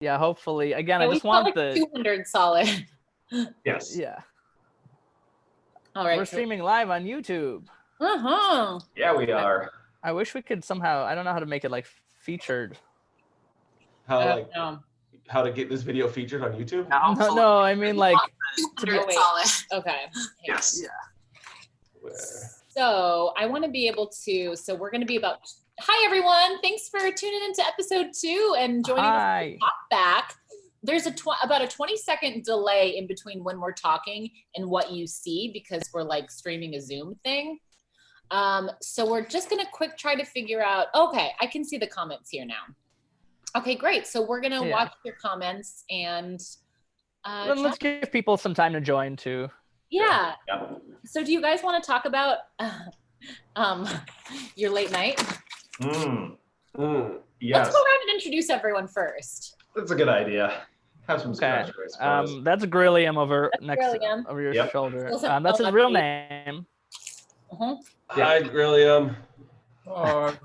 Yeah, hopefully. Again, Yeah, I just want like the 200 solid. Yes. Yeah. All right. We're streaming live on YouTube. Yeah, we are. I wish we could somehow. I don't know how to make it like featured. How to get this video featured on YouTube? No, I mean like. Okay. Yes. Yeah. So I want to be able to. So we're going to be about. Hi everyone! Thanks for tuning into episode 2 and joining us on TalkBack. There's about a 20-second delay in between when we're talking and what you see because we're like streaming a Zoom thing. So we're just gonna try to figure out. Okay, I can see the comments here now. Okay, great. So we're gonna watch your comments and. Let's give people some time to join too. Yeah. So do you guys want to talk about your late night? Yes. Let's go around and introduce everyone first. That's a good idea. Have some okay. That's Grillium over your shoulder. That's his real name. Hi, Grillium. Hi.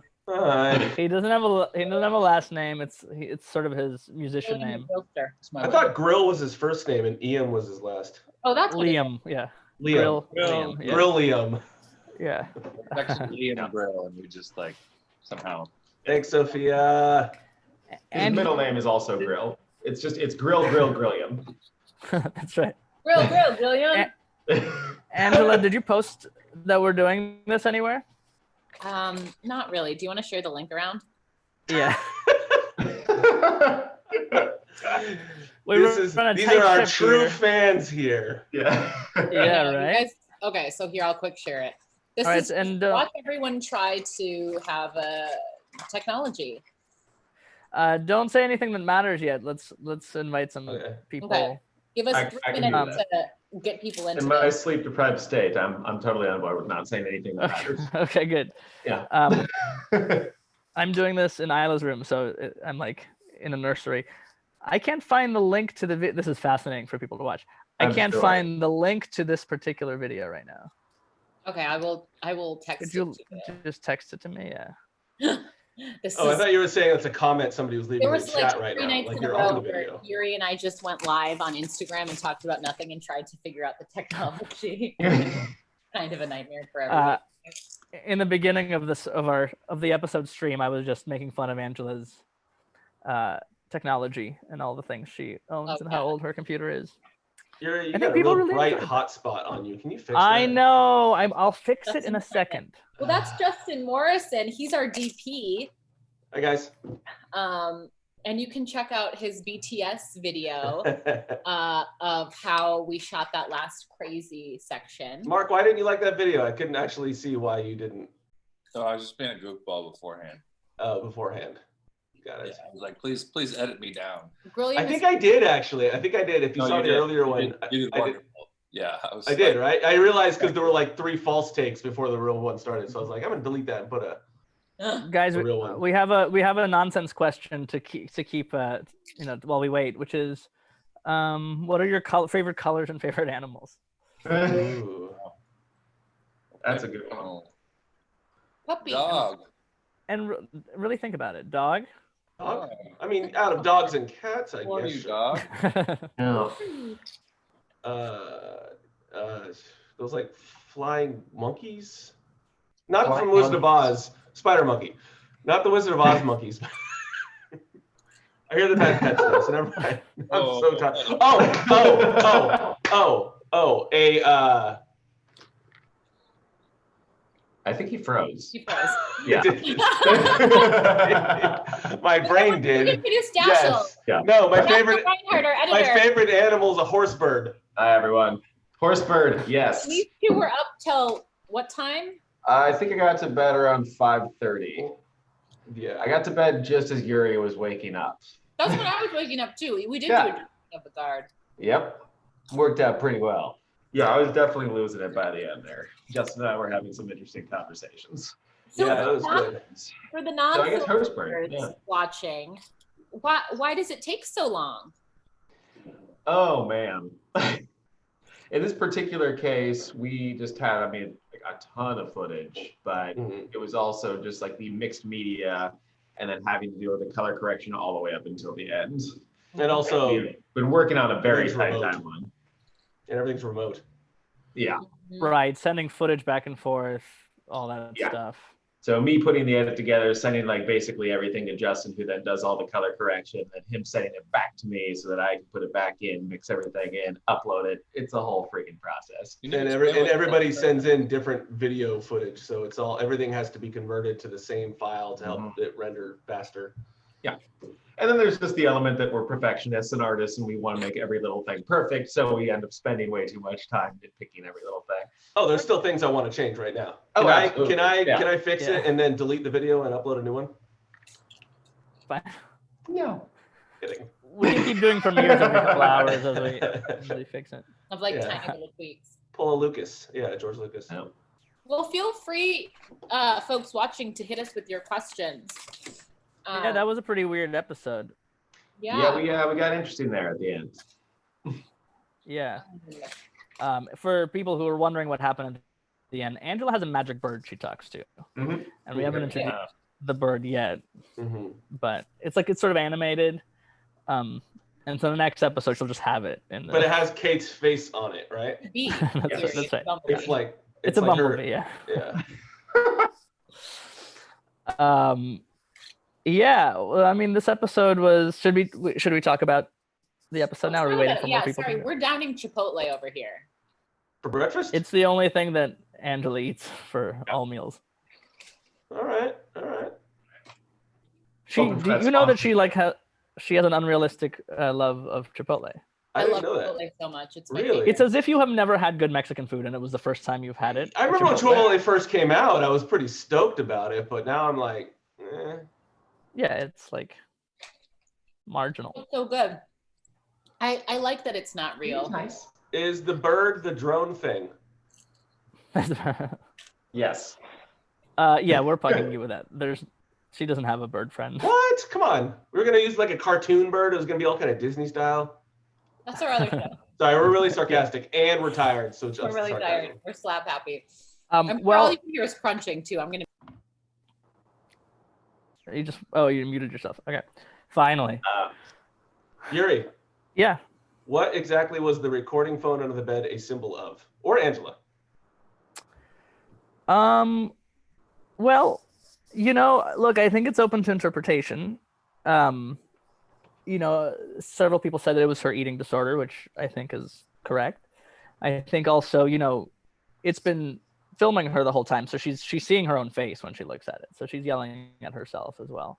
He doesn't have a last name. It's sort of his musician name. I thought Grill was his first name and Ian was his last. Oh, that's Liam. Yeah. Liam. Liam. Yeah. Grillium. Yeah. Actually, Liam and Grill, and we just like somehow. Thanks, Sophia. His middle name is also Grill. It's Grillium. That's right. Grillium. Angela, did you post that we're doing this anywhere? Not really. Do you want to share the link around? Yeah. These are our true fans here. Yeah. Yeah, right. Guys, okay, so here I'll quick share it. This is watch everyone try to have a technology. Don't say anything that matters yet. Let's invite some people. Okay. Give us 3 minutes to get people into in my sleep-deprived state. I'm totally on board with not saying anything that matters. Okay, good. Yeah. I'm doing this in Isla's room, so I'm like in a nursery. I can't find the link to the video. This is fascinating for people to watch. I can't find the link to this particular video right now. Okay, I will text Could you just text it to me? Yeah. I thought you were saying it's a comment somebody was leaving in the chat right now. Like you're on the video. Yuri and I just went live on Instagram and talked about nothing and tried to figure out the technology. Kind of a nightmare for everyone. In the beginning of the episode stream, I was just making fun of Angela's technology and all the things she owns and how old her computer is. You got a real bright hotspot on you. Can you fix that? I know. I'll fix it in a second. Well, that's Justin Morrison. He's our DP. Hi, guys. And you can check out his BTS video of how we shot that last crazy section. Mark, why didn't you like that video? I couldn't actually see why you didn't. So I was just being a goofball beforehand. Oh, beforehand. Got it. Yeah, I was like, please edit me down. I think I did actually. If you saw the earlier one, you did wonderful. Yeah, I did, right? I realized because there were like 3 false takes before the real one started, so I was like, I'm gonna delete that and put a guys. real one. We have a nonsense question to keep while we wait, which is, what are your favorite colors and favorite animals? Ooh. That's a good one. Puppy. Dog. And really think about it. Dog. Dog? I mean, out of dogs and cats, I What are guess. you, dog? No. Those like flying monkeys? Not from Wizard of Oz. Spider monkey. Not the Wizard of Oz monkeys. I hear the bad pets though, so never mind. I'm so tired. I think he froze. He froze. Yeah. My brain did. Yes. Yeah. No, my favorite animal is a horse bird. Hi, everyone. Horse bird, yes. These 2 were up till what time? I think I got to bed around 5:30. Yeah. I got to bed just as Yuri was waking up. That's when I was waking up too. We did do a of the guard. Yep. Worked out pretty well. Yeah, I was definitely losing it by the end there. Justin and I were having some interesting conversations. So yeah, that was good. For the watching, why does it take so long? Oh man. In this particular case, we just had, a ton of footage, but it was also just like the mixed media and then having to do the color correction all the way up until the end. And also, we've been working on a very tight remote. timeline. And everything's remote. Yeah. Right, sending footage back and forth, all that stuff. So me putting the edit together, sending like basically everything to Justin, who then does all the color correction, and him sending it back to me so that I can put it back in, mix everything in, upload it. It's a whole freaking process. And everybody sends in different video footage, so it's all everything has to be converted to the same file to help it render faster. Yeah. And then there's just the element that we're perfectionists and artists, and we want to make every little thing perfect, so we end up spending way too much time nitpicking every little thing. Oh, there's still things I want to change right now. Can I fix it and then delete the video and upload a new one? Fine. No. Kidding. We can keep doing premieres every couple hours as we fix it. Of like tiny little tweaks. Pull a Lucas. Yeah, George Lucas. No. Well, feel free, folks watching, to hit us with your questions. Yeah, that was a pretty weird episode. Yeah. We got interesting there at the end. Yeah. For people who are wondering what happened at the end, Angela has a magic bird she talks to. Mm-hmm. And we haven't introduced the bird yet. Mm-hmm. But it's sort of animated. And so the next episode she'll just have it. But it has Kate's face on it, right? That's right. It's like it's a like bumblebee, Yeah. Yeah, well, I mean, this episode was. Should we talk about the episode now? Or are we waiting for more people? Sorry, we're downing Chipotle over here. For breakfast? It's the only thing that Angela eats for all meals. All right. Do you know that she has an unrealistic love of Chipotle? I love know Chipotle that. so much. It's Really? my favorite. It's as if you have never had good Mexican food and it was the first time you've had it. I remember when Chipotle first came out, I was pretty stoked about it, but now I'm like, eh. Yeah, it's like marginal. It's so good. I like that it's not real. Nice. Is the bird the drone thing? Yes. Yeah, we're pugging you with that. She doesn't have a bird friend. What? Come on. We were gonna use like a cartoon bird. It was gonna be all kind of Disney style. That's our other show. Sorry, we're really sarcastic and we're tired. So just We're really sarcasm. tired. We're slap happy. Well, all you can hear is crunching too. I'm gonna. You muted yourself. Okay, finally. Yuri. Yeah. What exactly was the recording phone under the bed a symbol of? Or Angela? Well, look, I think it's open to interpretation. Several people said that it was her eating disorder, which I think is correct. I think also, it's been filming her the whole time, so she's seeing her own face when she looks at it, so she's yelling at herself as well.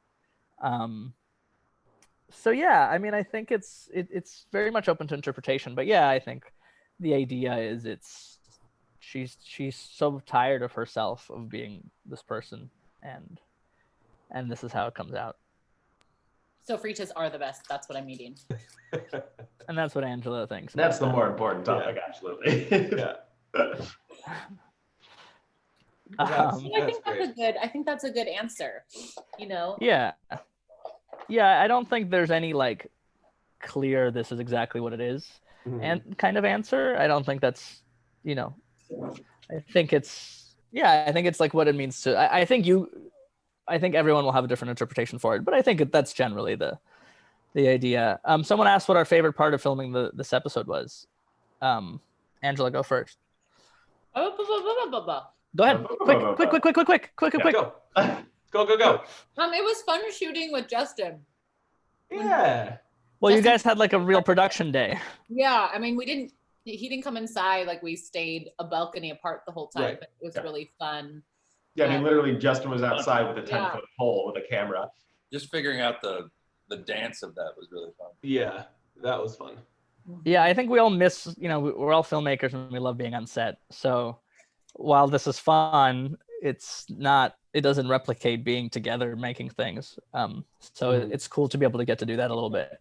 So yeah, I mean, I think it's very much open to interpretation, but yeah, I think the idea is she's so tired of herself, of being this person, and this is how it comes out. So fritas are the best. That's what I'm eating. And that's what Angela thinks. That's the more important topic, absolutely. Yeah. I think that's a good answer. Yeah. I don't think there's any clear this is exactly what it is and kind of answer. I don't think that's I think it's like what it means to. I think everyone will have a different interpretation for it, but I think that's generally the idea. Someone asked what our favorite part of filming this episode was. Angela, go first. Go ahead. Quick. Go. It was fun shooting with Justin. Yeah. Well, you guys had a real production day. Yeah, I mean, he didn't come inside. We stayed a balcony apart the whole time, right. But it was really fun. Yeah, I mean, literally, Justin was outside with a 10-foot pole with a camera. Just figuring out the dance of that was really fun. Yeah, that was fun. Yeah, I think we all miss, we're all filmmakers and we love being on set. So while this is fun, it doesn't replicate being together making things. So it's cool to be able to get to do that a little bit.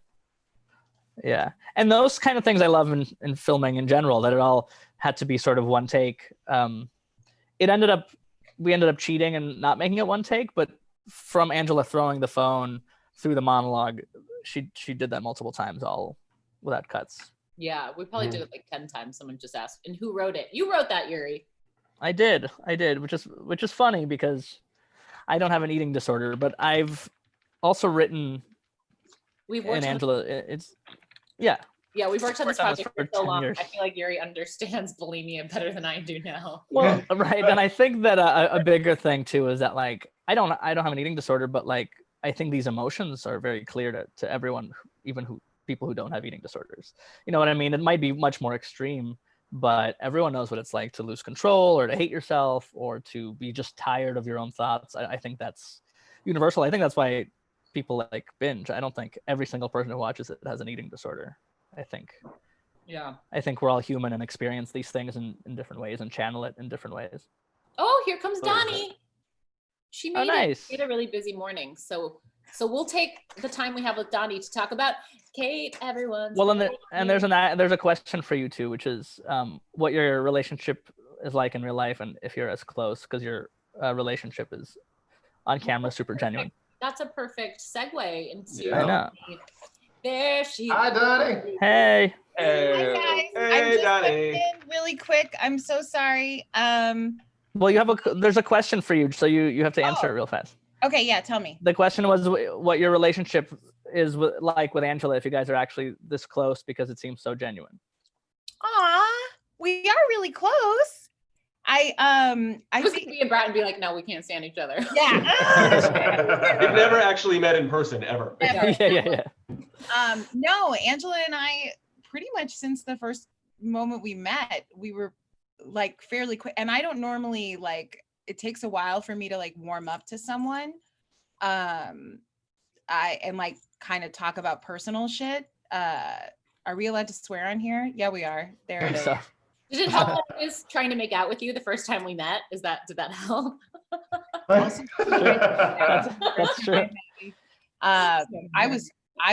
Yeah. And those kind of things I love in filming in general, that it all had to be sort of one take. We ended up cheating and not making it one take, but from Angela throwing the phone through the monologue, she did that multiple times, all without cuts. Yeah, we probably did it 10 times. Someone just asked, and who wrote it? You wrote that, Yuri. I did, which is funny because I don't have an eating disorder, but I've also written We've worked and Angela, it's yeah. Yeah, we've worked on this project for so 10 long. years. I feel like Yuri understands bulimia better than I do now. Well, right, and I think that a bigger thing too is that like I don't have an eating disorder, but like I think these emotions are very clear to everyone, even people who don't have eating disorders. You know what I mean? It might be much more extreme, but everyone knows what it's like to lose control or to hate yourself or to be just tired of your own thoughts. I think that's universal. I think that's why people like Binge. I don't think every single person who watches it has an eating disorder. I think we're all human and experience these things in different ways and channel it in different ways. Oh, here comes Donnie. She made nice. She had a really busy morning. So we'll take the time we have with Donnie to talk about Kate, everyone. Well, and there's a question for you too, which is what your relationship is like in real life and if you're as close, because your relationship is on camera super genuine. That's a perfect segue into I know. There she Hi, Donnie. Hey. Hi guys. Hey, I'm just Donnie. coming in really quick. I'm so sorry. Well, there's a question for you, so you have to answer it real fast. Okay, yeah, tell me. The question was what your relationship is like with Angela, if you guys are actually this close, because it seems so genuine. Aw, we are really close. I was think gonna be in Brat and be like, no, we can't stand each other. yeah. You've never actually met in person ever. Yeah. No, Angela and I pretty much since the first moment we met, we were like fairly quick. And I don't normally like, it takes a while for me to like warm up to someone. And like kind of talk about personal shit. Are we allowed to swear on here? Yeah, we are. There it is. So, Did it help that I was trying to make out with you the first time we met? Did that help? that's true. I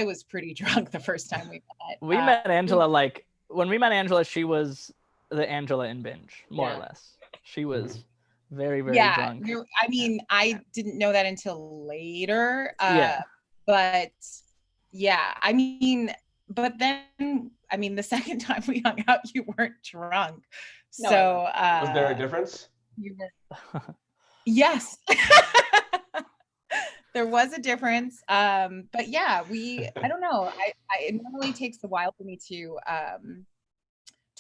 was pretty drunk the first time we met. We met Angela, like when we met Angela, she was the Angela in Binge, more or less. She was very, very drunk. I mean, I didn't know that until later. But yeah, I mean, but then, I mean, the second time we hung out, you weren't drunk. No. So Was there a difference? you were. Yes. There was a difference. But yeah, I don't know. It normally takes a while for me to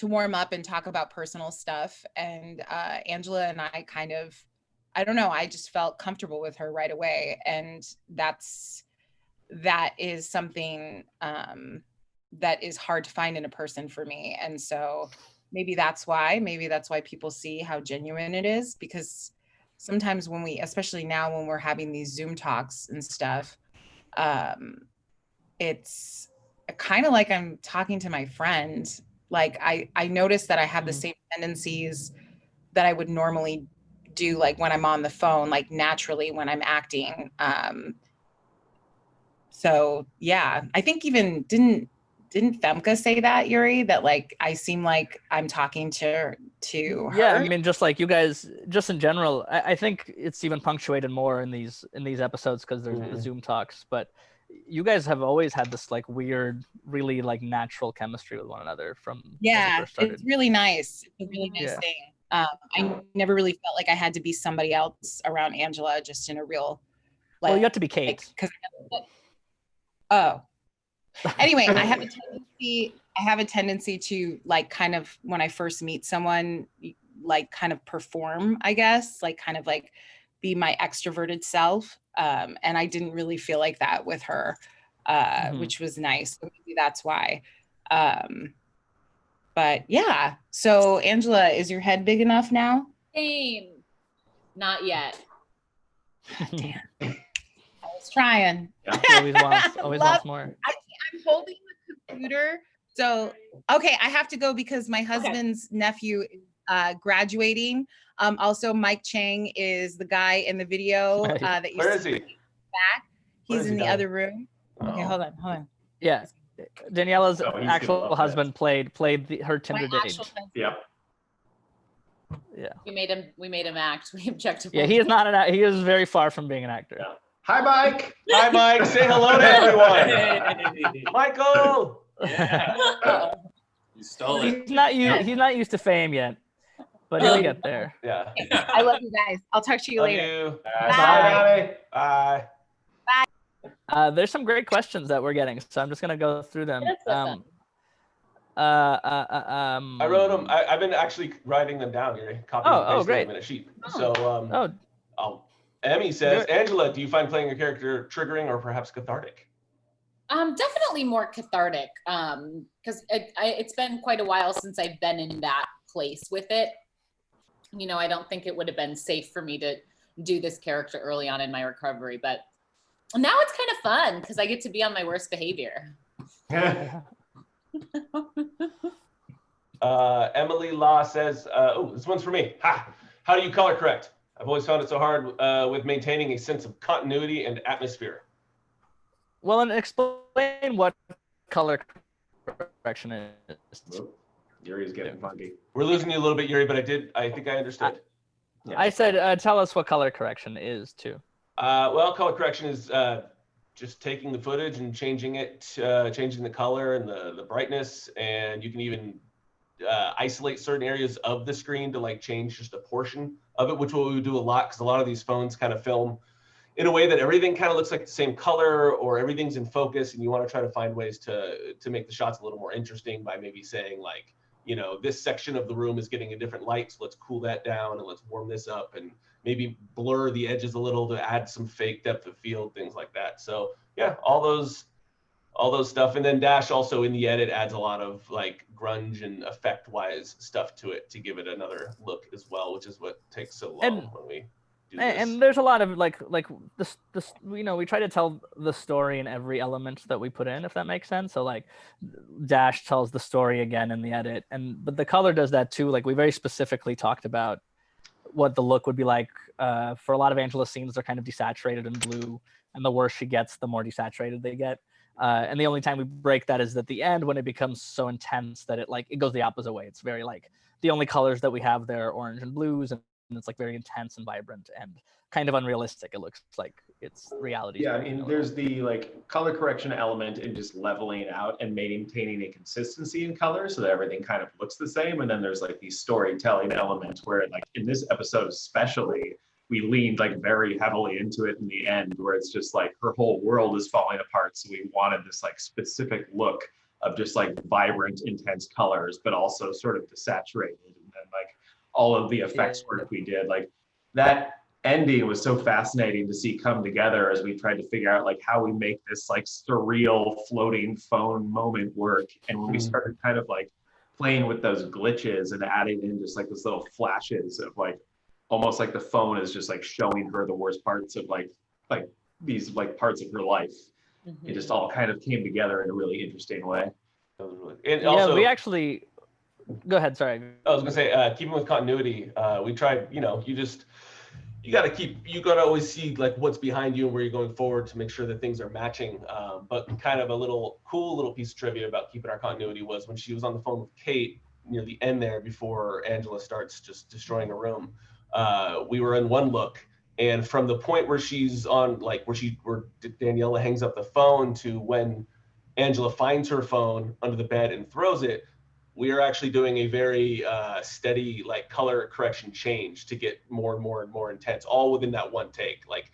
warm up and talk about personal stuff. And Angela and I kind of, I don't know, I just felt comfortable with her right away. And that is something that is hard to find in a person for me. And so maybe that's why people see how genuine it is, because sometimes when especially now when we're having these Zoom talks and stuff, it's kind of like I'm talking to my friend. Like I notice that I have the same tendencies that I would normally do, like when I'm on the phone, like naturally when I'm acting. So yeah, I think even didn't Femke say that, Yuri, that like I seem like I'm talking to her? Yeah, I mean, just like you guys, just in general, I think it's even punctuated more in these episodes because there's the Zoom talks. But you guys have always had this like weird, really like natural chemistry with one another from when we first started. It's really nice. It's a really nice thing. I never really felt like I had to be somebody else around Angela, just in a real. Like, well, you have to be Kate. Anyway, I have a tendency to like kind of when I first meet someone, like kind of perform, I guess, like kind of like be my extroverted self. And I didn't really feel like that with her, which was nice. So maybe that's why. But yeah. So Angela, is your head big enough now? Same. Not yet. Damn. I was trying. Always wants more. I'm holding the computer. So, okay, I have to go because my husband's nephew is graduating. Also, Mike Chang is the guy in the video that you Where see is he? back. He's in the other room. Okay, hold on. Yeah, Daniela's Oh, he's actual gonna love husband played her Tinder My date. actual husband. Yep. Yeah. We made him act. We objectified. Yeah, he is not he is very far from being an actor. Yeah. Hi, Mike. Hi, Mike. Say hello to everyone. Michael. Yeah. You stole it. He's not used to fame yet, but he'll get there. Yeah. I love you guys. I'll talk to you Love later. you. Bye, Donnie. Bye. There's some great questions that we're getting, so I'm just gonna go through them. I wrote them. I've been actually writing them down here, copying and pasting them in a sheet. So, Emmy says, Angela, do you find playing your character triggering or perhaps cathartic? Definitely more cathartic, because it's been quite a while since I've been in that place with it. You know, I don't think it would have been safe for me to do this character early on in my recovery, but now it's kind of fun because I get to be on my worst behavior. Emily Law says, this one's for me. How do you color correct? I've always found it so hard with maintaining a sense of continuity and atmosphere. Well, and explain what color correction is. Yuri's getting funky. We're losing you a little bit, Yuri, but I think I understood. I said, tell us what color correction is too. Well, color correction is just taking the footage and changing it, changing the color and the brightness, and you can even isolate certain areas of the screen to like change just a portion of it, which we do a lot because a lot of these phones kind of film in a way that everything kind of looks like the same color or everything's in focus, and you want to try to find ways to make the shots a little more interesting by maybe saying like, you know, this section of the room is getting a different light, so let's cool that down and let's warm this up and maybe blur the edges a little to add some fake depth of field, things like that. So yeah, all those stuff. And then Dash also in the edit adds a lot of like grunge and effect wise stuff to it to give it another look as well, which is what takes so long when we do this. And there's a lot of like this, you know, we try to tell the story in every element that we put in, if that makes sense. So like Dash tells the story again in the edit, but the color does that too. Like we very specifically talked about what the look would be like. For a lot of Angela's scenes, they're kind of desaturated and blue, and the worse she gets, the more desaturated they get. And the only time we break that is at the end when it becomes so intense that it goes the opposite way. It's very like the only colors that we have there are orange and blues, and it's like very intense and vibrant and kind of unrealistic. It looks like it's reality. Yeah, I mean, there's the like color correction element in just leveling out and maintaining a consistency in color so that everything kind of looks the same. And then there's like the storytelling element where like in this episode especially, we leaned like very heavily into it in the end where it's just like her whole world is falling apart. So we wanted this like specific look of just like vibrant, intense colors, but also sort of desaturated. And then like all of the effects work we did, like that ending was so fascinating to see come together as we tried to figure out like how we make this like surreal floating phone moment work. And when we started kind of like playing with those glitches and adding in just like those little flashes of like almost like the phone is just like showing her the worst parts of like these like parts of her life. It just all kind of came together in a really interesting way. And also, we actually go ahead. Sorry. I was gonna say, keeping with continuity, we tried. You know, you gotta always see like what's behind you and where you're going forward to make sure that things are matching. But kind of a cool little piece of trivia about keeping our continuity was when she was on the phone with Kate near the end there before Angela starts just destroying a room. We were in one look, and from the point where she's on, like where Daniela hangs up the phone to when Angela finds her phone under the bed and throws it, we are actually doing a very steady like color correction change to get more and more and more intense, all within that one take. Like,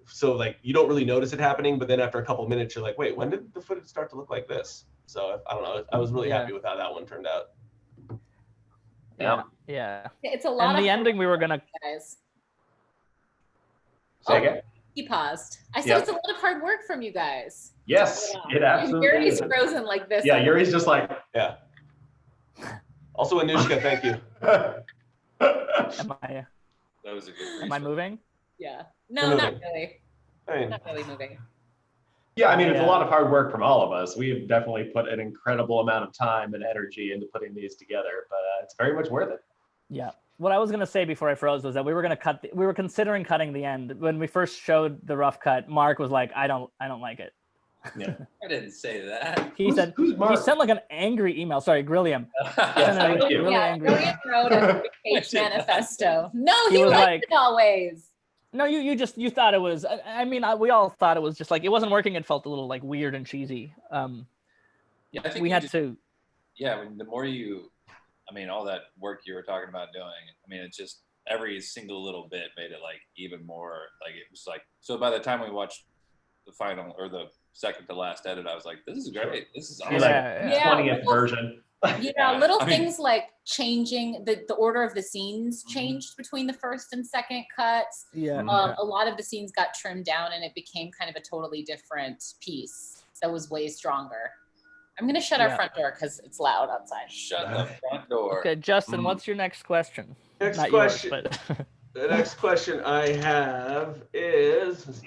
so like you don't really notice it happening, but then after a couple of minutes, you're like, wait, when did the footage start to look like this? So I don't know. I was really happy with how that one turned out. Yeah. It's a lot. And the ending we were gonna. Guys. Say again? He paused. I said it's a lot of hard work from you guys. Yes, it absolutely Yuri's is. frozen like this. Yeah, Yuri's just like. Yeah. Also, Anushka, thank you. Am I? That was a good. Am I moving? Yeah. No, not really. I mean, Not really moving. Yeah, I mean, it's a lot of hard work from all of us. We have definitely put an incredible amount of time and energy into putting these together, but it's very much worth it. Yeah. What I was gonna say before I froze was that we were considering cutting the end. When we first showed the rough cut, Mark was like, I don't like it. Yeah. I didn't say that. He said he sent like an angry email. Sorry, Grillium. Thank you. Really angry. William wrote a page manifesto. No, he was liked like, it always. No, you thought it was. I mean, we all thought it was just like it wasn't working. It felt a little like weird and cheesy. Yeah, I think we had to. Yeah, the more you, I mean, all that work you were talking about doing. I mean, it's just every single little bit made it like even more like it was like. So by the time we watched the final or the second to last edit, I was like, this is great. This is awesome. You're like 20th version. Little things like changing the order of the scenes changed between the first and second cuts. A lot of the scenes got trimmed down and it became kind of a totally different piece that was way stronger. I'm gonna shut our front door because it's loud outside. Shut the front door. Okay, Justin, what's your next question? Next Not question. yours, but The next question I have is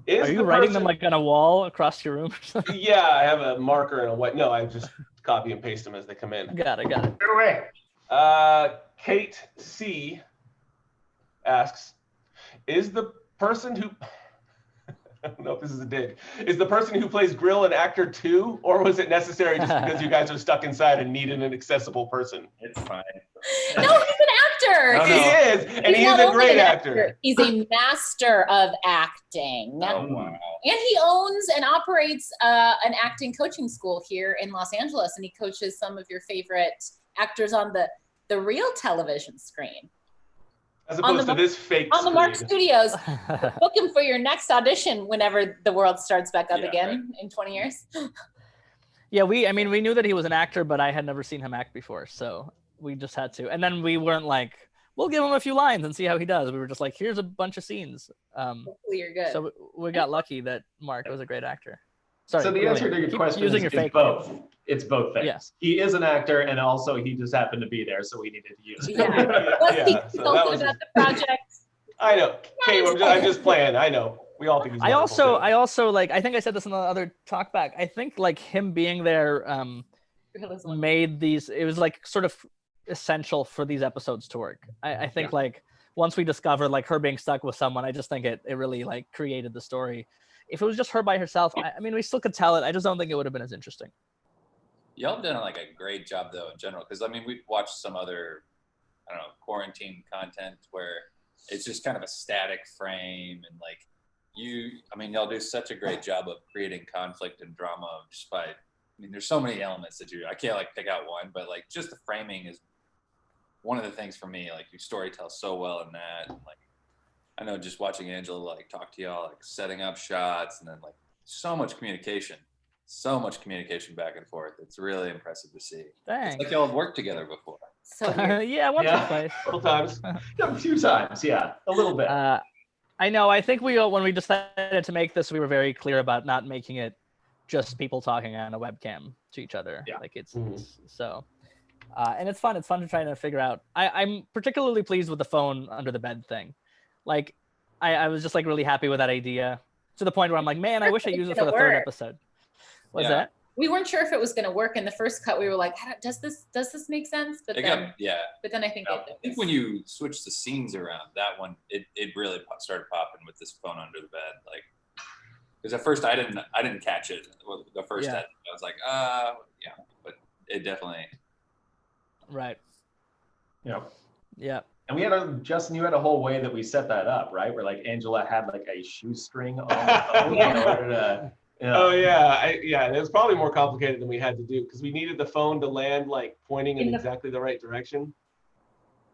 are you writing them like on a wall across your room? Yeah, I have a marker and a white. No, I just copy and paste them as they come in. Got it. Go away. Kate C asks, is the person who I don't know if this is a dig. Is the person who plays Grill an actor too, or was it necessary just because you guys are stuck inside and needed an accessible person? It's fine. No, he's an actor. No, he is, and he's a great actor. He's a master of acting. Oh, wow. And he owns and operates an acting coaching school here in Los Angeles, and he coaches some of your favorite actors on the real television screen. As opposed to this fake on the Mark screen. Studios. Book him for your next audition whenever the world starts back up again in 20 years. Yeah, we knew that he was an actor, but I had never seen him act before, so we just had to. And then we weren't like, we'll give him a few lines and see how he does. We were just like, here's a bunch of scenes. Hopefully you're good. So we got lucky that Mark was a great actor. Sorry, so the answer to your question is both. It's both things. Yes. He is an actor, and also he just happened to be there, so we needed to use him. About the project. I know. Kate, I'm just playing. I know. We all think he's wonderful, I also like, I think I said this in the other talk back. I think like him being there made these, it was like sort of essential for these episodes to work. I think like once we discovered like her being stuck with someone, I just think it really like created the story. If it was just her by herself, I mean, we still could tell it. I just don't think it would have been as interesting. Y'all have done like a great job though in general, because I mean we've watched some other, I don't know, quarantine content where it's just kind of a static frame, and like y'all do such a great job of creating conflict and drama just by, I mean, there's so many elements that I can't like pick out one, but like just the framing is one of the things for me. Like you story tell so well in that, and like I know just watching Angela like talk to y'all, like setting up shots, and then like so much communication back and forth. It's really impressive to see. Thanks. It's like y'all have worked together before. So yeah, once or twice. A couple times. A few times, yeah, a little bit. I know. I think when we decided to make this, we were very clear about not making it just people talking on a webcam to each other. Yeah. Like it's so. And it's fun. It's fun to try to figure out. I'm particularly pleased with the phone under the bed thing. Like, I was just like really happy with that idea, to the point where I'm like, man, I wish I used it for the third episode. What's that? We weren't sure if it was going to work in the first cut. We were like, does this make sense? But then I think I think when you switch the scenes around, that one it really started popping with this phone under the bed, like, because at first I didn't catch it the first edit. I was like, but it definitely. Right. Yeah. Yeah. And we had Justin, you had a whole way that we set that up, right? Where like Angela had like a shoestring on the phone in order to. Yeah. Oh yeah, and it was probably more complicated than we had to do because we needed the phone to land like pointing in exactly the right direction.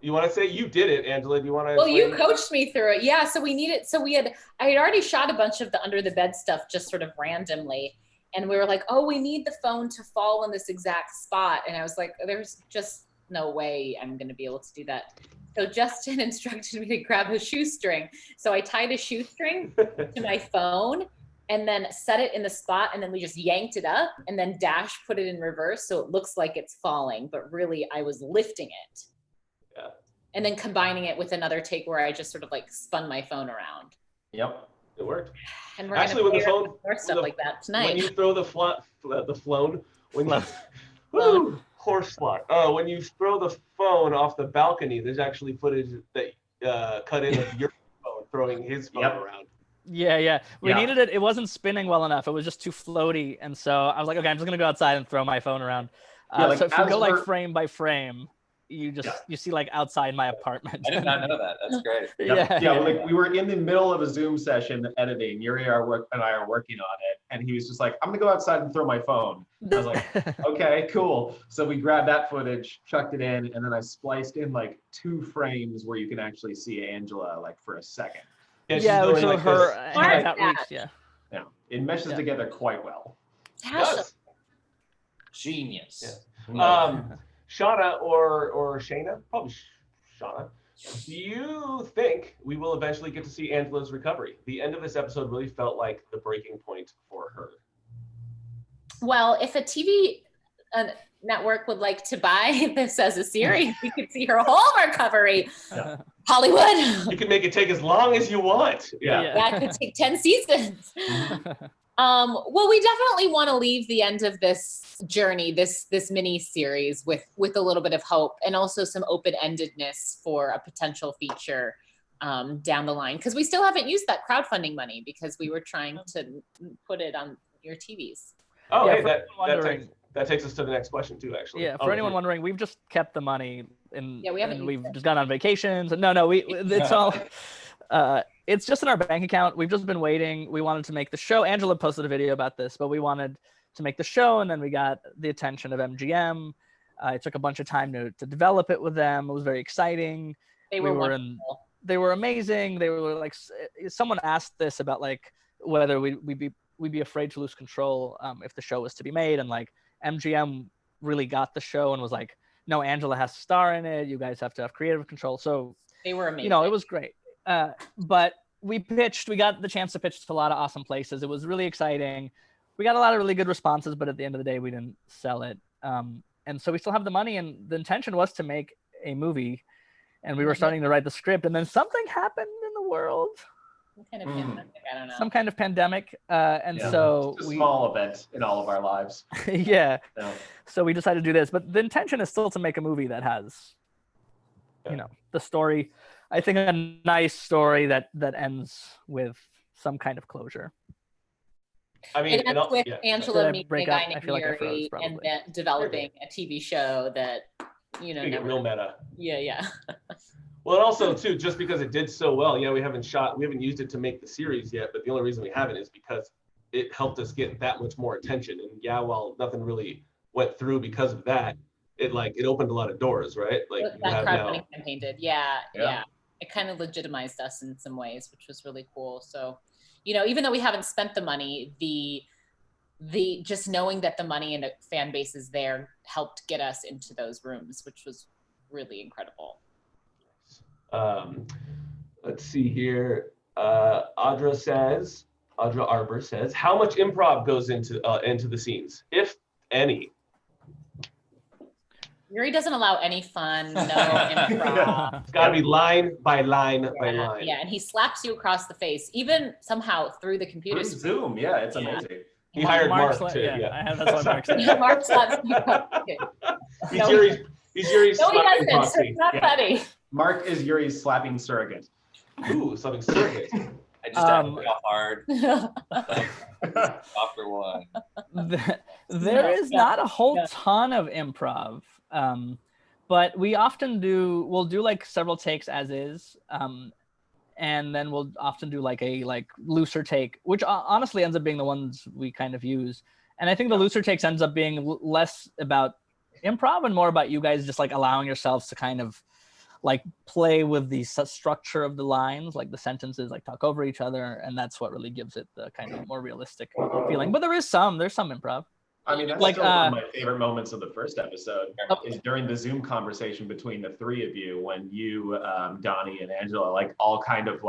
You want to say you did it, Angela? Do you want to? Well, you coached me through it. Yeah. So I had already shot a bunch of the under the bed stuff just sort of randomly, and we were like, oh, we need the phone to fall in this exact spot, and I was like, there's just no way I'm going to be able to do that. So Justin instructed me to grab a shoestring. So I tied a shoestring to my phone and then set it in the spot, and then we just yanked it up, and then Dash put it in reverse so it looks like it's falling, but really I was lifting it. Yeah. And then combining it with another take where I just sort of like spun my phone around. Yep, it worked. And we're actually with the phone, more stuff like that tonight. When you throw the phone, horse slot. Oh, when you throw the phone off the balcony, there's actually footage that cut in of your phone throwing his phone around. Yeah. We needed it. It wasn't spinning well enough. It was just too floaty. And so I was like, okay, I'm just going to go outside and throw my phone around. So if you go like frame by frame, you see like outside my apartment. I did not know that. That's great. Yeah. Like we were in the middle of a Zoom session editing. Yuri and I are working on it. And he was just like, I'm going to go outside and throw my phone. I was like, okay, cool. So we grabbed that footage, chucked it in, and then I spliced in like 2 frames where you can actually see Angela like for a second. Yeah, which like her this. hands outreached. Yeah. Yeah, it meshes together quite well. Yes. Genius. Yeah. Shauna or Shayna, probably Shauna. Do you think we will eventually get to see Angela's recovery? The end of this episode really felt like the breaking point for her. Well, if a TV network would like to buy this as a series, we could see her whole recovery. Yeah. Hollywood. You can make it take as long as you want. Yeah. That could take 10 seasons. Well, we definitely want to leave the end of this journey, this mini series with a little bit of hope and also some open-endedness for a potential feature down the line, because we still haven't used that crowdfunding money because we were trying to put it on your TVs. Oh, Yeah, hey, that takes us to the next question too, actually. Yeah, for anyone wondering, we've just kept the money we've used just gone on vacations. No, it's all it's just in our bank account. We've just been waiting. We wanted to make the show. Angela posted a video about this, but we wanted to make the show, and then we got the attention of MGM. It took a bunch of time to develop it with them. It was very exciting. They were wonderful. They were amazing. They were like, someone asked this about like whether we'd be afraid to lose control if the show was to be made, and like MGM really got the show and was like, no, Angela has to star in it. You guys have to have creative control. So they were amazing. It was great. But we got the chance to pitch to a lot of awesome places. It was really exciting. We got a lot of really good responses, but at the end of the day, we didn't sell it. And so we still have the money, and the intention was to make a movie, and we were starting to write the script, and then something happened in the world. Some kind of pandemic, I don't know. Some kind of pandemic. So it's a small event in all of our lives. Yeah. So we decided to do this, but the intention is still to make a movie that has, the story. I think a nice story that ends with some kind of closure. I mean, and that's with Angela meeting a guy named Yuri and then developing a TV show that, get real meta. Yeah. Well, and also too, just because it did so well, we haven't used it to make the series yet, but the only reason we haven't is because it helped us get that much more attention. And while nothing really went through because of that, it opened a lot of doors, right? Like that crowdfunding campaign did. Yeah. It kind of legitimized us in some ways, which was really cool. So, even though we haven't spent the money, the just knowing that the money and the fan base is there helped get us into those rooms, which was really incredible. Let's see here. Audra Arbor says, how much improv goes into the scenes, if any? Yuri doesn't allow any fun, no improv. It's got to be line by line by line. Yeah, and he slaps you across the face, even somehow through the computer. Through Zoom, it's amazing. He hired Mark too. Yeah, that's what Mark said. Mark slaps you across the face. He's Yuri's no, he slapping doesn't. proxy. It's not funny. Mark is Yuri's slapping surrogate. Ooh, slapping surrogate. I just had to go hard. Off for one. There is not a whole ton of improv. But we often we'll do like several takes as is, and then we'll often do like a looser take, which honestly ends up being the ones we kind of use. And I think the looser takes ends up being less about improv and more about you guys just like allowing yourselves to kind of like play with the structure of the lines, like the sentences like talk over each other, and that's what really gives it the kind of more realistic feeling. But there's some improv. I mean, that's like one of my favorite moments of the first episode is during the Zoom conversation between the three of you, when you, Donnie and Angela, all kind of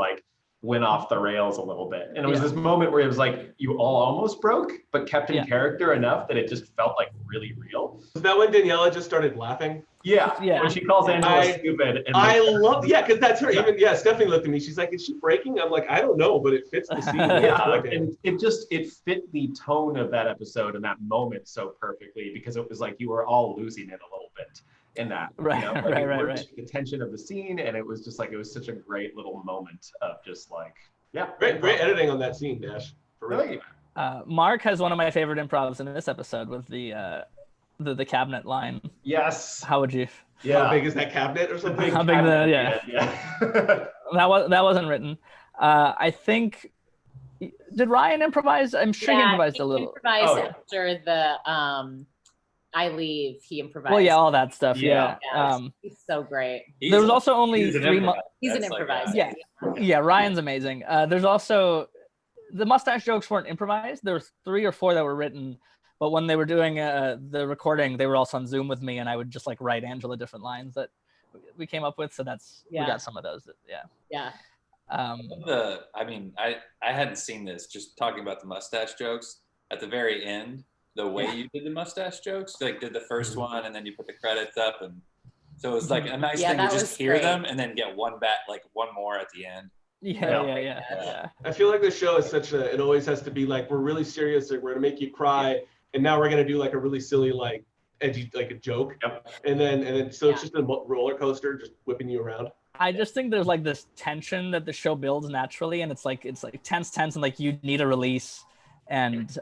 went off the rails a little bit. And it was this moment where it was like you all almost broke, but kept in character enough that it just felt like really real. Was that when Daniela just started laughing? Yeah. When she calls Angela stupid. And I love, because that's her. Even, Stephanie looked at me. She's like, is she breaking? I'm like, I don't know, but it fits the scene. And it fit the tone of that episode and that moment so perfectly, because it was like you were all losing it a little bit in that. Right. The tension of the scene, and it was just it was such a great little moment of just great editing on that scene, Dash. For real. Mark has one of my favorite improvs in this episode with the cabinet line. Yes. How would you? Yeah. How big is that cabinet or something? How big that wasn't written. I think. Did Ryan improvise? I'm sure he improvised a little. Improvised after the I leave, he improvised. Well, yeah, all that stuff. Yeah. Yeah. He's so great. There was also only He's an 3 months. He's an That's like, improviser. Yeah, Ryan's amazing. There's also the mustache jokes weren't improvised. There was 3 or 4 that were written, but when they were doing the recording, they were also on Zoom with me, and I would just like write Angela different lines that we came up with. So we got some of those. Yeah. I hadn't seen this. Just talking about the mustache jokes at the very end, the way you did the mustache jokes, like did the first one, and then you put the credits up, and so it was like a nice thing to just hear them and then get one more at the end. Yeah. I feel like this show is it always has to be like, we're really serious, like we're gonna make you cry, and now we're gonna do like a really silly, like edgy, like a joke, and then so it's just a roller coaster, just whipping you around. I just think there's like this tension that the show builds naturally, and it's like tense, and like you need a release, and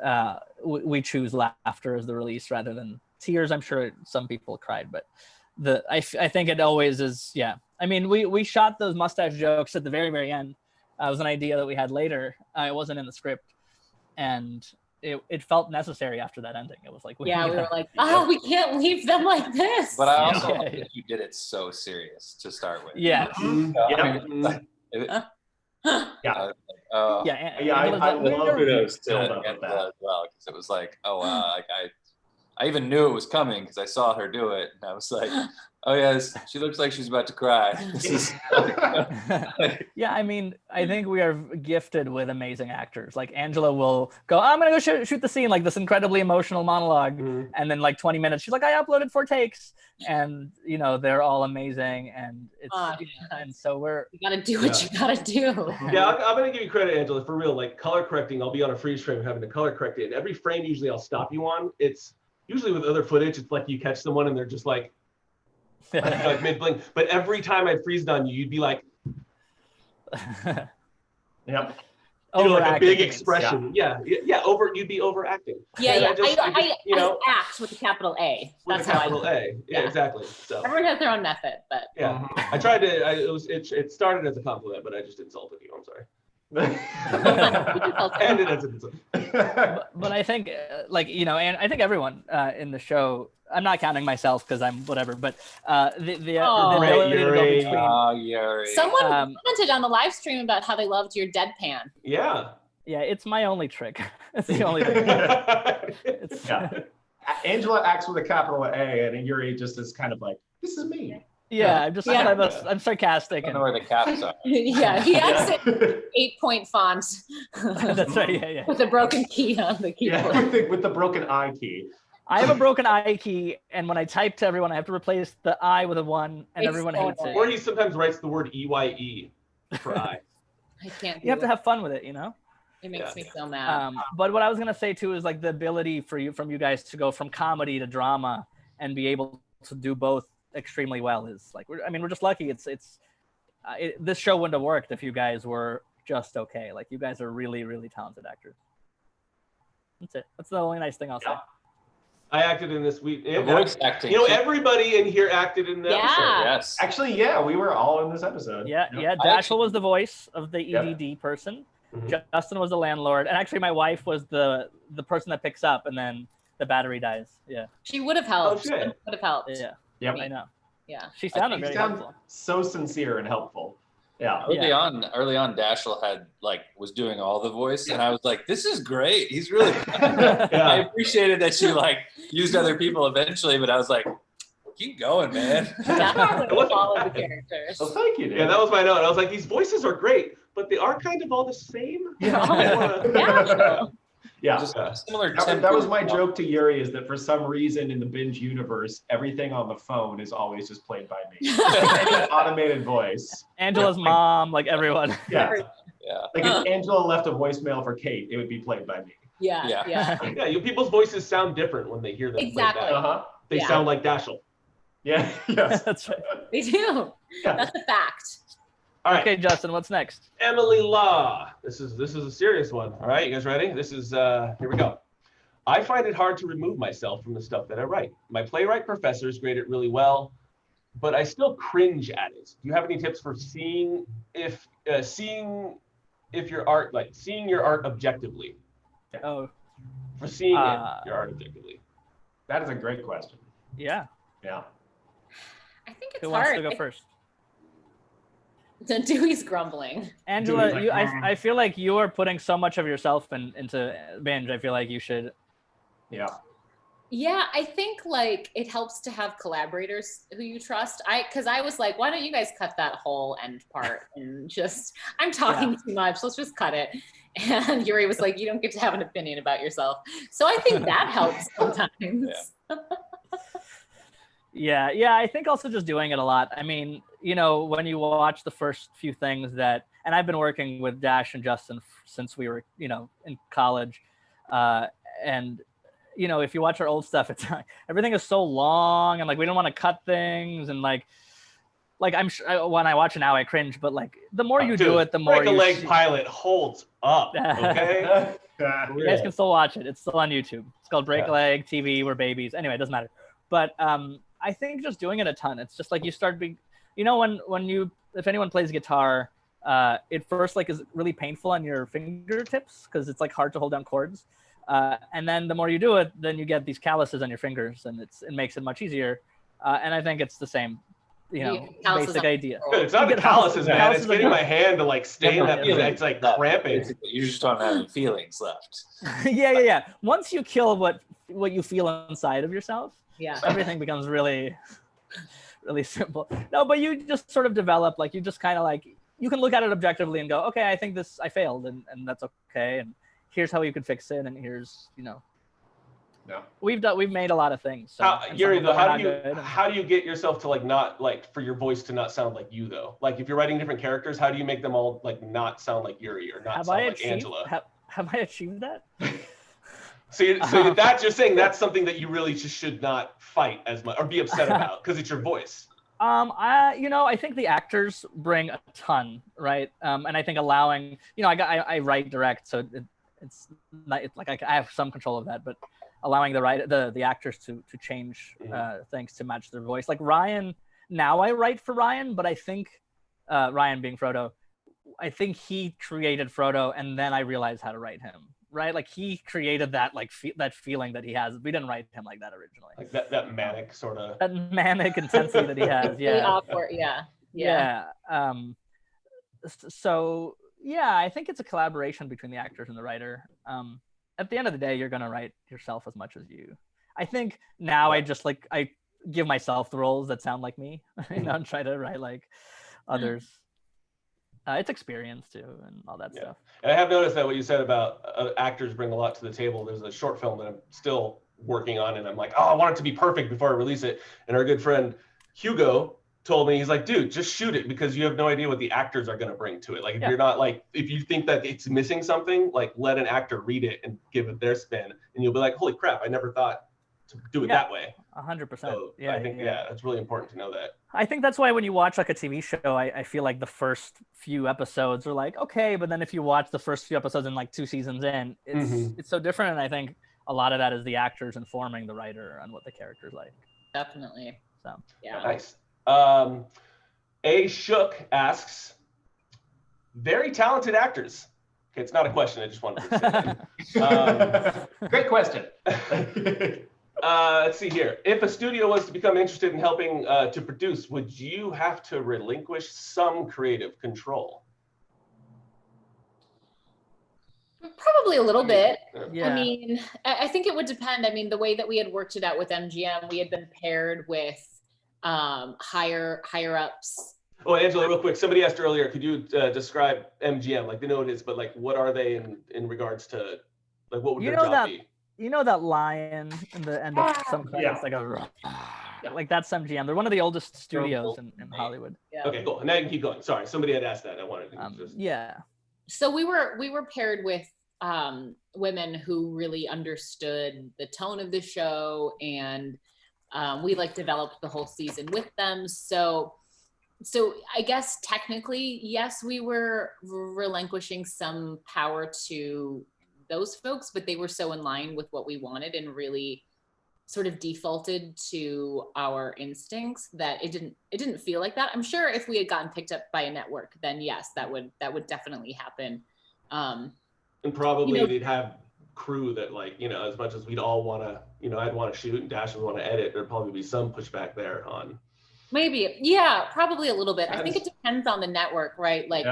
we choose laughter as the release rather than tears. I'm sure some people cried, but I think it always is. Yeah, I mean, we shot those mustache jokes at the very, very end. It was an idea that we had later. It wasn't in the script, and it felt necessary after that ending. It was like we were like, we can't leave them like this. But I also think you did it so serious to start with. Yeah. I love kudos to Angela as well, because it was like, I even knew it was coming because I saw her do it, and I was like, oh yes, she looks like she's about to cry. Yeah, I mean, I think we are gifted with amazing actors. Like Angela will go, I'm gonna go shoot the scene, like this incredibly emotional monologue, and then like 20 minutes, she's like, I uploaded 4 takes, and they're all amazing, and it's and so you gotta do what you gotta do. Yeah, I'm gonna give you credit, Angela, for real. Like color correcting, I'll be on a freeze frame having to color correct it, and every frame usually I'll stop you on. It's usually with other footage, it's like you catch someone and they're just like mid blink. But every time I freezed on you, you'd be like, yep. Like a big expression. Yeah. You'd be overacting. I act with a capital A. That's how I A. Yeah, exactly. So everyone has their own method, but I tried to. It started as a compliment, but I just insulted you. I'm sorry. Ended as an insult. But I think, and I think everyone in the show. I'm not counting myself because I'm whatever, but the ability to go between. Someone commented on the live stream about how they loved your deadpan. Yeah, it's my only trick. It's the only thing. Angela acts with a capital A, and Yuri just is kind of like, this is me. Yeah, I'm sarcastic. I don't know where the caps are. He acts at 8-point font. That's right. Yeah. With a broken key on the keyboard. Yeah, with the broken I key. I have a broken I key, and when I type to everyone, I have to replace the I with a 1, and everyone hates it. Or he sometimes writes the word EYE for I. I can't. You have to have fun with it, It makes me so mad. But what I was gonna say too is like the ability from you guys to go from comedy to drama and be able to do both extremely well is like we're just lucky. This show wouldn't have worked if you guys were just okay. Like you guys are really, really talented actors. That's it. That's the only nice thing I'll say. I acted in this week. Voice acting. Everybody in here acted in the episode. Yes. Actually, we were all in this episode. Yeah. Dashiell was the voice of the EDD person. Mm-hmm. Justin was the landlord, and actually my wife was the person that picks up, and then the battery dies. Yeah. She would have helped. Oh, shit. Would have helped. Yeah. Yep. I know. Yeah. She sounded very helpful. So sincere and helpful. Yeah. Early on, Dashiell was doing all the voice, and I was like, "This is great. He's really." I appreciated that she used other people eventually, but I was like, "Keep going, man." Follow the characters. Well, thank you, dude. Yeah, that was my note. I was like, "These voices are great, but they are kind of all the same." Yeah. Just similar. That was my joke to Yuri, is that for some reason in the Binge universe, everything on the phone is always just played by me. Automated voice. Angela's mom, like everyone. Yeah. Like if Angela left a voicemail for Kate, it would be played by me. Yeah. People's voices sound different when they hear them. Exactly. They sound like Dashiell. Yeah. Yes. That's right. They do. Yeah. That's a fact. All right. Okay, Justin, what's next? Emily Law. This is a serious one. All right, you guys ready? This is here we go. I find it hard to remove myself from the stuff that I write. My playwright professors grade it really well, but I still cringe at it. Do you have any tips for seeing your art, seeing your art objectively? Oh. For seeing your art objectively. That is a great question. Yeah. Yeah. I think it's Who hard. wants to go first? Dewey's grumbling. Angela, Dewey's like, I feel like you are putting so much of yourself into Binge. I feel like you should. Yeah. Yeah, I think like it helps to have collaborators who you trust. Because I was like, why don't you guys cut that whole end part and just, I'm talking too much. Let's just cut it. And Yuri was like, you don't get to have an opinion about yourself. So I think that helps sometimes. Yeah. Yeah. I think also just doing it a lot. I mean, you know, when you watch the first few things that, and I've been working with Dash and Justin since we were, you know, in college, and you know, if you watch our old stuff, it's everything is so long and like we don't want to cut things and like I'm sure when I watch it now I cringe, but like the more you do it, the more Break a leg pilot holds up. Okay, you guys can still watch it. It's still on YouTube. It's called Break a Leg TV. We're babies. Anyway, it doesn't matter. But I think just doing it a ton. It's just like you start being, you know, when you, if anyone plays guitar, it first like is really painful on your fingertips because it's like hard to hold down chords. And then the more you do it, then you get these calluses on your fingers, and it makes it much easier. And I think it's the same, you know, basic idea. It's not the calluses, man. It's getting my hand to like stay in that position. It's like cramping. You just don't have any feelings left. Yeah. Once you kill what you feel inside of yourself, everything becomes really, really simple. No, but you just sort of develop, like you just kind of like, you can look at it objectively and go, okay, I think I failed, and that's okay. And here's how you could fix it, and here's, you know, we've made a lot of things. So, Yuri, though, how do you get yourself to like not like for your voice to not sound like you though? Like if you're writing different characters, how do you make them all like not sound like Yuri or not sound like Angela? Have I achieved that? So that's, you're saying that's something that you really just should not fight as much or be upset about because it's your voice. I think the actors bring a ton, right? And I think allowing, you know, I write direct, so it's like I have some control of that, but allowing the actors to change things to match their voice. Like Ryan, now I write for Ryan, but I think Ryan being Frodo, I think he created Frodo, and then I realized how to write him. Right, like he created that like that feeling that he has. We didn't write him like that originally. Like that manic sort of. That manic intensity that he has. Yeah. Really awkward. Yeah. So yeah, I think it's a collaboration between the actors and the writer. At the end of the day, you're gonna write yourself as much as you. I think now I just like I give myself the roles that sound like me, you know, and try to write like others. It's experience too, and all that stuff. And I have noticed that what you said about actors bring a lot to the table. There's a short film that I'm still working on, and I'm like, oh, I want it to be perfect before I release it. And our good friend Hugo told me, he's like, dude, just shoot it because you have no idea what the actors are going to bring to it. Like, if you're not like, if you think that it's missing something, like let an actor read it and give it their spin, and you'll be like, holy crap, I never thought to do it that way. 100%. So I think it's really important to know that. I think that's why when you watch like a TV show, I feel like the first few episodes are like okay, but then if you watch the first few episodes and like 2 seasons in, it's so different. And I think a lot of that is the actors informing the writer on what the character's like. Definitely. So yeah. Nice. A Shook asks, very talented actors. Okay, it's not a question. I just wanted to say that. Great question. Let's see here. If a studio was to become interested in helping to produce, would you have to relinquish some creative control? Probably a little bit. Yeah. I mean, I think it would depend. I mean, the way that we had worked it out with MGM, we had been paired with higher ups. Oh, Angela, real quick. Somebody asked earlier, could you describe MGM? Like, they know what it is, but like, what are they in regards to, like, what would their job be? You know that lion in the end of some credits, like that's MGM. They're one of the oldest studios in Hollywood. Yeah. Okay, cool. And now you can keep going. Sorry, somebody had asked that. I wanted to just... Yeah. So we were paired with women who really understood the tone of the show, and we like developed the whole season with them. So I guess technically, yes, we were relinquishing some power to those folks, but they were so in line with what we wanted and really sort of defaulted to our instincts that it didn't feel like that. I'm sure if we had gotten picked up by a network, then yes, that would definitely happen. And probably they'd have crew that like, you know, as much as we'd all want to, you know, I'd want to shoot and Dash would want to edit, there'd probably be some pushback there on. Maybe, yeah, probably a little bit. I think it depends on the network, right? Like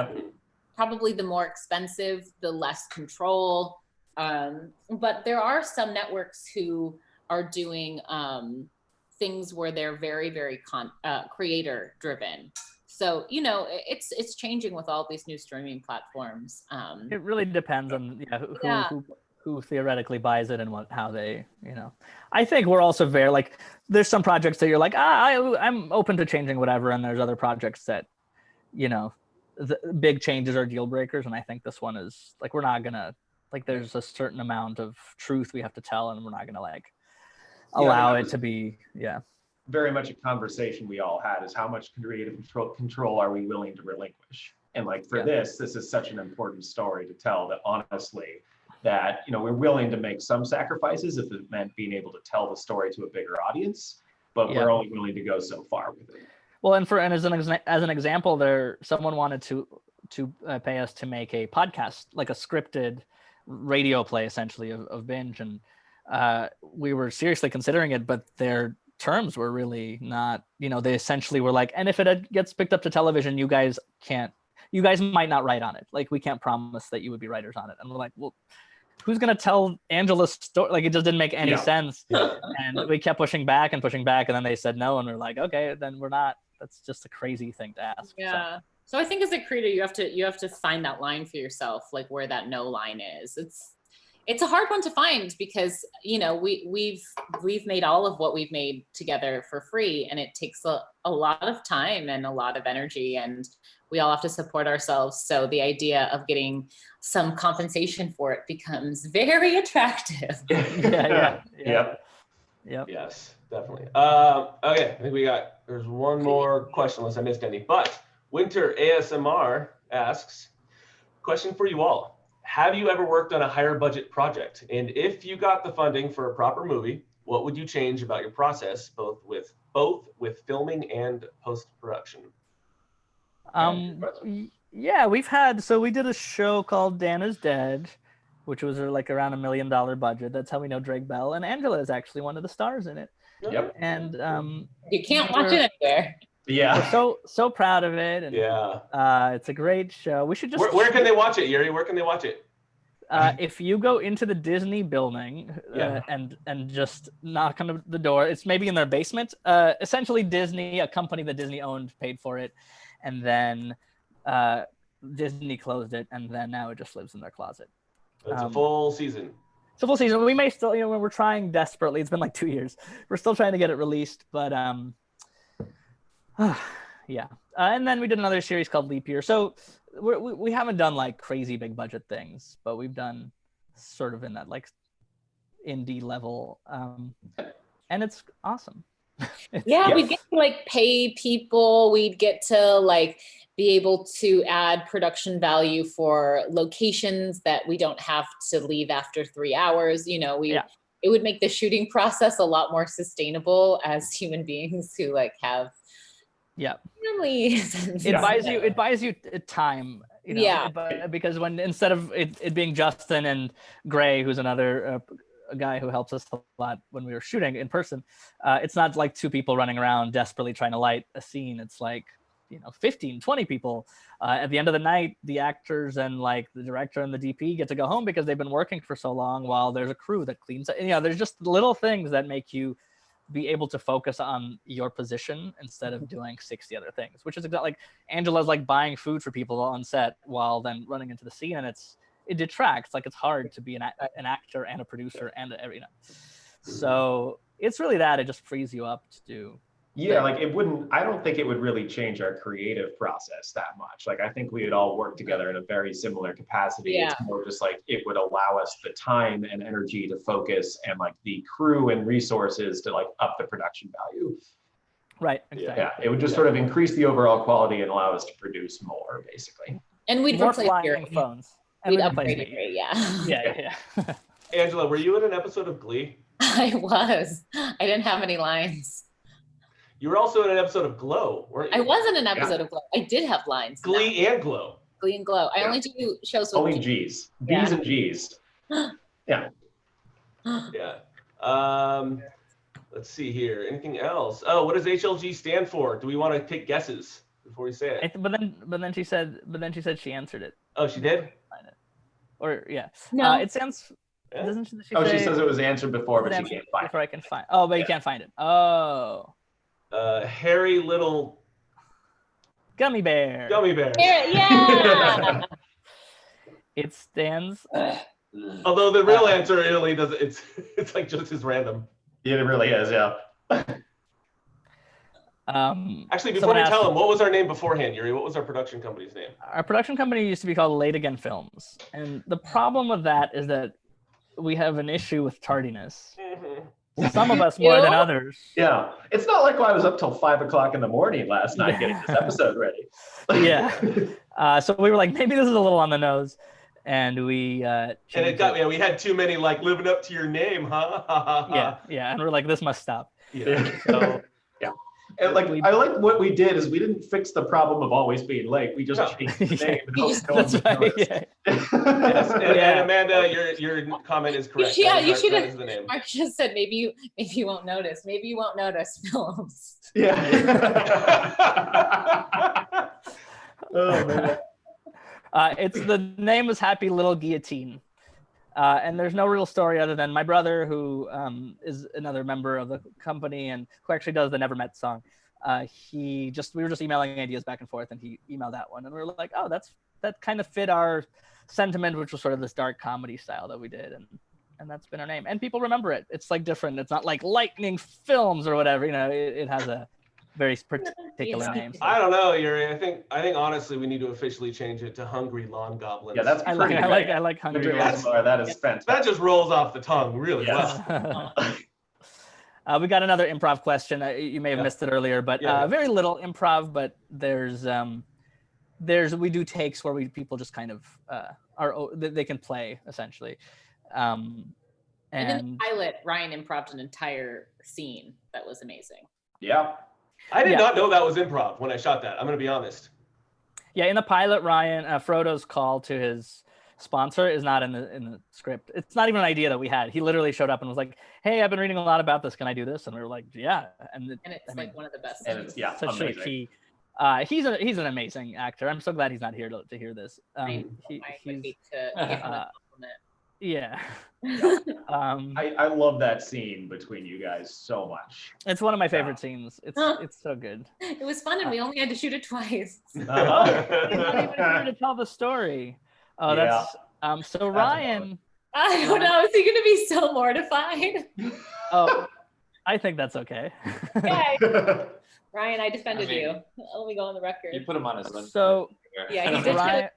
probably the more expensive, the less control. But there are some networks who are doing things where they're very, very creator driven. So, you know, it's changing with all these new streaming platforms. It really depends on who theoretically buys it and how they, you know. I think we're also very like, there's some projects that you're like, I'm open to changing whatever, and there's other projects that, you know, the big changes are deal breakers, and I think this one is like, we're not gonna, like, there's a certain amount of truth we have to tell, and we're not gonna like allow it to be very much a conversation we all had, is how much creative control are we willing to relinquish? And like for this is such an important story to tell that honestly, that, you know, we're willing to make some sacrifices if it meant being able to tell the story to a bigger audience, but we're only willing to go so far with it. Well, and as an example, someone wanted to pay us to make a podcast, like a scripted radio play essentially of Binge, and we were seriously considering it, but their terms were really not, you know, they essentially were like, and if it gets picked up to television, you guys might not write on it. Like, we can't promise that you would be writers on it. And we're like, well, who's going to tell Angela's story? Like, it just didn't make any sense. And we kept pushing back, and then they said no. And we're like, okay, then we're not, that's just a crazy thing to ask. Yeah. So I think as a creator, you have to find that line for yourself, like where that no line is. It's a hard one to find because, you know, we've made all of what we've made together for free, and it takes a lot of time and a lot of energy, and we all have to support ourselves. So the idea of getting some compensation for it becomes very attractive. Yep. Yes, definitely. Okay, I think there's one more question unless I missed any, but Winter ASMR asks, question for you all. Have you ever worked on a higher budget project? And if you got the funding for a proper movie, what would you change about your process, both with filming and post-production? Yeah, we did a show called Dan is Dead, which was like around $1 million budget. That's how we know Drake Bell, and Angela is actually one of the stars in it. Yep. And you can't watch it anywhere. Yeah. We're so proud of it. And, it's a great show. We should just. Where can they watch it, Yuri? Where can they watch it? If you go into the Disney building and just knock on the door, it's maybe in their basement. Essentially, Disney, a company that Disney owned, paid for it, and then Disney closed it, and then now it just lives in their closet. It's a full season. It's a full season. We may still, you know, we're trying desperately. It's been like 2 years. We're still trying to get it released, but and then we did another series called Leap Year. So we haven't done like crazy big budget things, but we've done sort of in that like indie level, and it's awesome. We'd get to like pay people. We'd get to like be able to add production value for locations that we don't have to leave after 3 hours. You know, it would make the shooting process a lot more sustainable as human beings who like have families. It buys you time. You know, because when instead of it being Justin and Gray, who's another a guy who helps us a lot when we were shooting in person, it's not like 2 people running around desperately trying to light a scene. It's like, you know, 15, 20 people. At the end of the night, the actors and like the director and the DP get to go home because they've been working for so long, while there's a crew that cleans it. You know, there's just little things that make you be able to focus on your position instead of doing 60 other things, which is exactly like Angela's like buying food for people on set while then running into the scene, and it detracts. Like, it's hard to be an actor and a producer and you know. So it's really that it just frees you up to do. Yeah, like I don't think it would really change our creative process that much. Like, I think we would all work together in a very similar capacity. It's more just like it would allow us the time and energy to focus, and like the crew and resources to like up the production value. Right. Exactly. Yeah, it would just sort of increase the overall quality and allow us to produce more, basically. And we'd more flying phones. We'd upgrade it. Yeah. Angela, were you in an episode of Glee? I was. I didn't have any lines. You were also in an episode of Glow, weren't you? I was in an episode of Glow. I did have lines. Glee and Glow. Glee and Glow. I only do shows with only G's. B's and G's. Yeah. Yeah. Let's see here. Anything else? Oh, what does HLG stand for? Do we want to take guesses before we say it? But then she said she answered it. Oh, she did? Or yeah. No. It stands. Yeah. Doesn't she Oh, say? she says it was answered before, but she can't find before it. I can find. Oh, but you can't find it. Oh. Hairy little Gummy bear. gummy bear. Yeah. It stands. Although the real answer really doesn't. It's like just as random. Yeah, it really is. Yeah. Actually, before we tell them, what was our name beforehand, Yuri? What was our production company's name? Our production company used to be called Late Again Films, and the problem with that is that we have an issue with tardiness. Some of us more than others. Yeah, it's not like I was up till 5 o'clock in the morning last night getting this episode ready. Yeah. So we were like, maybe this is a little on the nose, and we. And it got we had too many like living up to your name, huh? Yeah, and we're like, this must stop. Yeah. So. And like, I like what we did is we didn't fix the problem of always being late. We just changed the name. That's right. Yeah. Yes. And Amanda, your comment is correct. Yeah, you should have. Mark just said maybe you won't notice. Maybe you won't notice films. Yeah. Oh man. The name was Happy Little Guillotine. And there's no real story other than my brother, who is another member of the company and who actually does the Never Met song. We were just emailing ideas back and forth, and he emailed that one, and we were like, oh, that kind of fit our sentiment, which was sort of this dark comedy style that we did, and that's been our name. And people remember it. It's like different. It's not like Lightning Films or whatever. You know, it has a very particular name. So. I don't know, Yuri. I think honestly we need to officially change it to Hungry Lawn Goblins. Yeah, that's pretty I like Hungry Lawn. That is fantastic. That just rolls off the tongue really well. We got another improv question. You may have missed it earlier, but very little improv. But we do takes where people just kind of they can play essentially. And in the pilot, Ryan improv'd an entire scene that was amazing. Yeah. I did not know that was improv when I shot that. I'm going to be honest. Yeah, in the pilot, Ryan, Frodo's call to his sponsor is not in the script. It's not even an idea that we had. He literally showed up and was like, "Hey, I've been reading a lot about this. Can I do this?" And we were like, "Yeah." And it's like one of the best. And it's such amazing. a key. He's an amazing actor. I'm so glad he's not here to hear this. I would hate to give him a compliment. Yeah. I love that scene between you guys so much. It's one of my favorite scenes. It's so good. It was fun, and we only had to shoot it twice. It's not even here to tell the story. Oh, that's so Ryan. I don't know. Is he going to be so mortified? Oh, I think that's okay. Okay. Ryan, I defended you. Let me go on the record. You put him on his list. So yeah, he did Ryan,